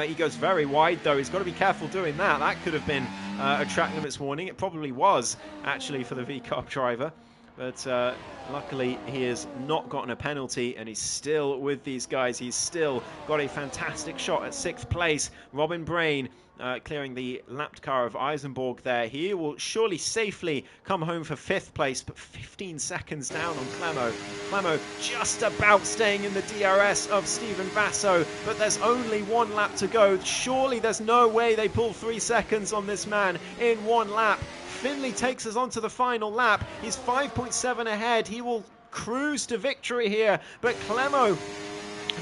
S1: He goes very wide though. He's got to be careful doing that. That could have been a track limits warning. It probably was actually for the V-Carb driver. But luckily, he has not gotten a penalty, and he's still with these guys. He's still got a fantastic shot at 6th place. Robin Brain clearing the lapped car of Eisenborg there. He will surely safely come home for 5th place, but 15 seconds down on Clemo. Clemo just about staying in the DRS of Steven Vasso, but there's only 1 lap to go. Surely there's no way they pull 3 seconds on this man in 1 lap. Finley takes us on to the final lap. He's 5.7 ahead. He will cruise to victory here, but Clemo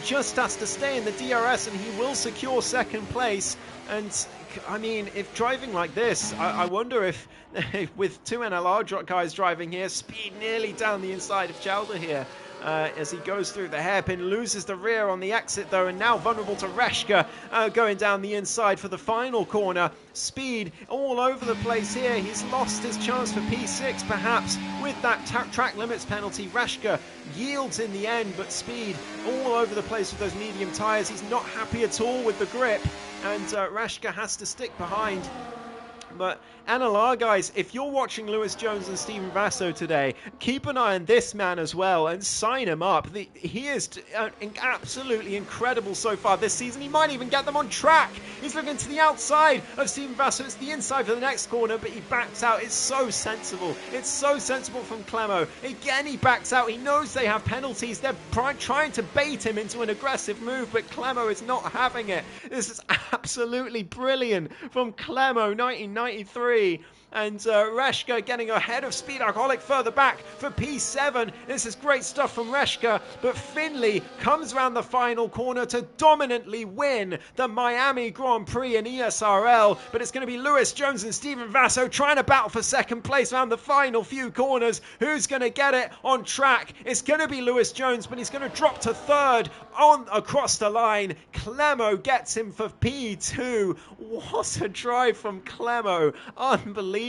S1: just has to stay in the DRS and he will secure 2nd place. And I mean, if driving like this, I wonder if with 2 NLR guys driving here, Speed nearly down the inside of Chalder here. As he goes through the hairpin, loses the rear on the exit though, and now vulnerable to Reshka going down the inside for the final corner. Speed all over the place here. He's lost his chance for P6 perhaps with that track limits penalty. Reshka yields in the end, but Speed all over the place with those medium tyres. He's not happy at all with the grip, and Reshka has to stick behind. But NLR guys, if you're watching Lewis Jones and Steven Vasso today, keep an eye on this man as well and sign him up. He is absolutely incredible so far this season. He might even get them on track. He's looking to the outside of Steven Vasso. It's the inside for the next corner, but he backs out. It's so sensible. It's so sensible from Clemo. Again, he backs out. He knows they have penalties. They're trying to bait him into an aggressive move, but Clemo is not having it. This is absolutely brilliant from Clemo, 1993. And Reshka getting ahead of Speed Alcoholic further back for P7. This is great stuff from Reshka, but Finley comes around the final corner to dominantly win the Miami Grand Prix in ESRL, but it's going to be Lewis Jones and Steven Vasso trying to battle for 2nd place around the final few corners. Who's going to get it on track? It's going to be Lewis Jones, but he's going to drop to 3rd on across the line. Clemo gets him for P2. What a drive from Clemo. Unbelievable.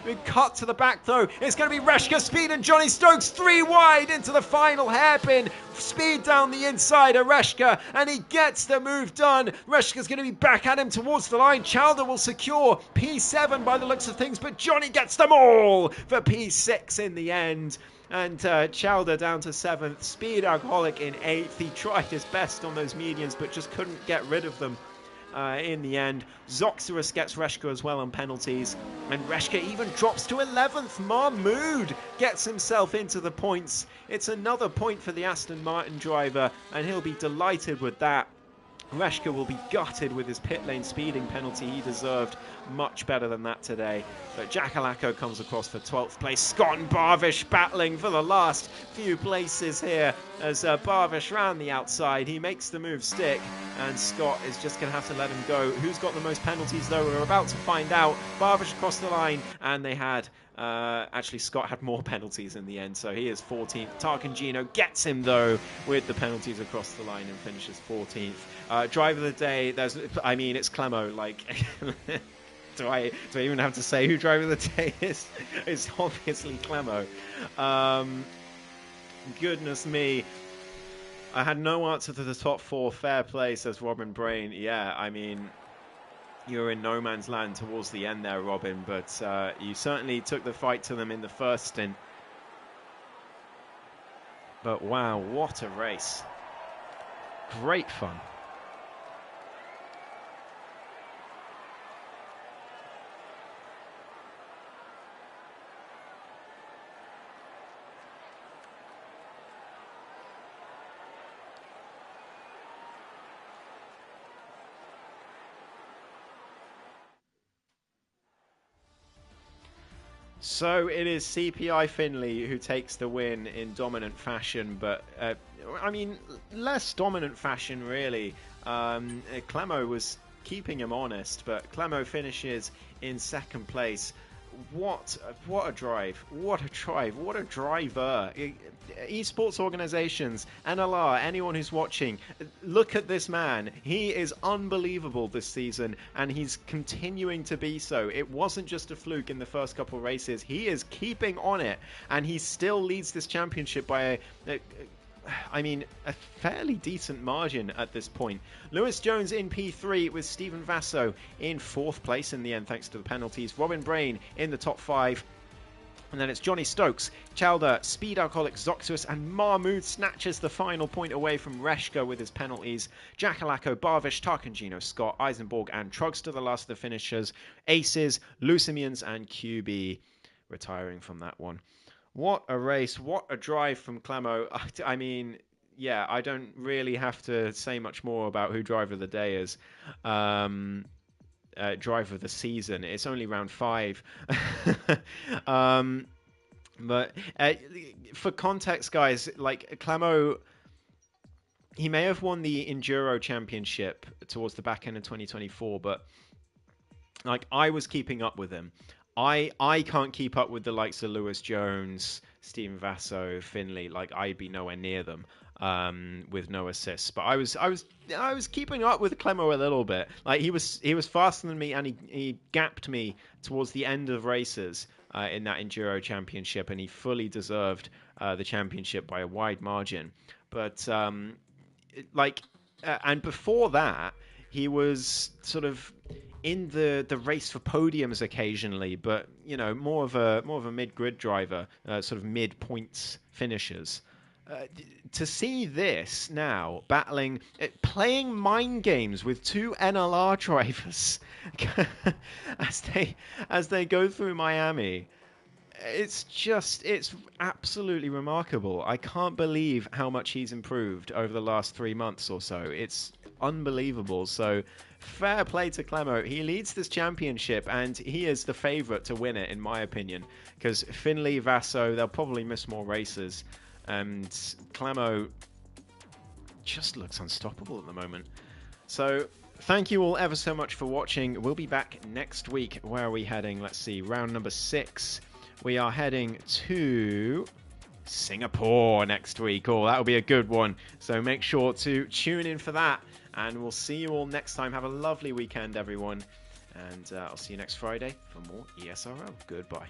S1: We cut to the back though. It's going to be Reshka, Speed and Johnny Stokes 3 wide into the final hairpin. Speed down the inside of Reshka, and he gets the move done. Reshka's going to be back at him towards the line. Chalder will secure P7 by the looks of things, but Johnny gets them all for P6 in the end. And Chalder down to 7th. Speed Alcoholic in 8th. He tried his best on those medians, but just couldn't get rid of them. In the end, Zoxerus gets Reshka as well on penalties, and Reshka even drops to 11th. Mahmood gets himself into the points. It's another point for the Aston Martin driver, and he'll be delighted with that. Reshka will be gutted with his pit lane speeding penalty. He deserved much better than that today. But Jackalacco comes across for 12th place. Scott and Barvish battling for the last few places here as Barvish round the outside. He makes the move stick, and Scott is just going to have to let him go. Who's got the most penalties though? We're about to find out. Barvish across the line, and they had actually Scott had more penalties in the end, so he is 14th. Tarkin Gino gets him though with the penalties across the line and finishes 14th. Driver of the day, it's Clemo. Like, do I even have to say who driver of the day is? It's obviously Clemo. Goodness me. I had no answer to the top 4. Fair play, says Robin Brain. Yeah, I mean, you're in no man's land towards the end there, Robin, but you certainly took the fight to them in the first stint. But wow, what a race. Great fun. So it is CPI Finley who takes the win in dominant fashion, but I mean, less dominant fashion really. Clemo was keeping him honest, but Clemo finishes in 2nd place. What a drive, what a drive, what a driver. Esports organizations, NLR, anyone who's watching, look at this man. He is unbelievable this season, and he's continuing to be so. It wasn't just a fluke in the first couple races. He is keeping on it, and he still leads this championship by a fairly decent margin at this point. Lewis Jones in P3 with Steven Vasso in 4th place in the end, thanks to the penalties. Robin Brain in the top 5. And then it's Johnny Stokes, Chalder, Speed Alcoholic, Zoxus, and Marmood snatches the final point away from Reshka with his penalties. Jackalako, Barvish, Tarkangino, Scott, Eisenborg, and Trugster, the last of the finishers. Aces, Lucimians, and QB retiring from that one. What a race. What a drive from Clemo. I mean, yeah, I don't really have to say much more about who driver of the day is. Driver of the season. It's only round 5. But for context, guys, like Clemo, he may have won the Enduro Championship towards the back end of 2024, but like I was keeping up with him. I can't keep up with the likes of Lewis Jones, Stephen Vasso, Finley. Like I'd be nowhere near them with no assists. But I was keeping up with Clemo a little bit. Like he was faster than me, and he gapped me towards the end of races in that Enduro Championship, and he fully deserved the championship by a wide margin. But and before that, he was sort of in the race for podiums occasionally, but you know, more of a mid-grid driver, sort of mid-points finishers. To see this now battling, playing mind games with 2 NLR drivers as they go through Miami, it's absolutely remarkable. I can't believe how much he's improved over the last 3 months or so. It's unbelievable. So fair play to Clemo. He leads this championship, and he is the favourite to win it, in my opinion, because Finley, Vasso, they'll probably miss more races, and Clemo just looks unstoppable at the moment. So thank you all ever so much for watching. We'll be back next week. Where are we heading? Let's see, round number 6. We are heading to Singapore next week. Oh, that'll be a good one. So make sure to tune in for that. And we'll see you all next time. Have a lovely weekend, everyone. And I'll see you next Friday for more ESRL. Goodbye.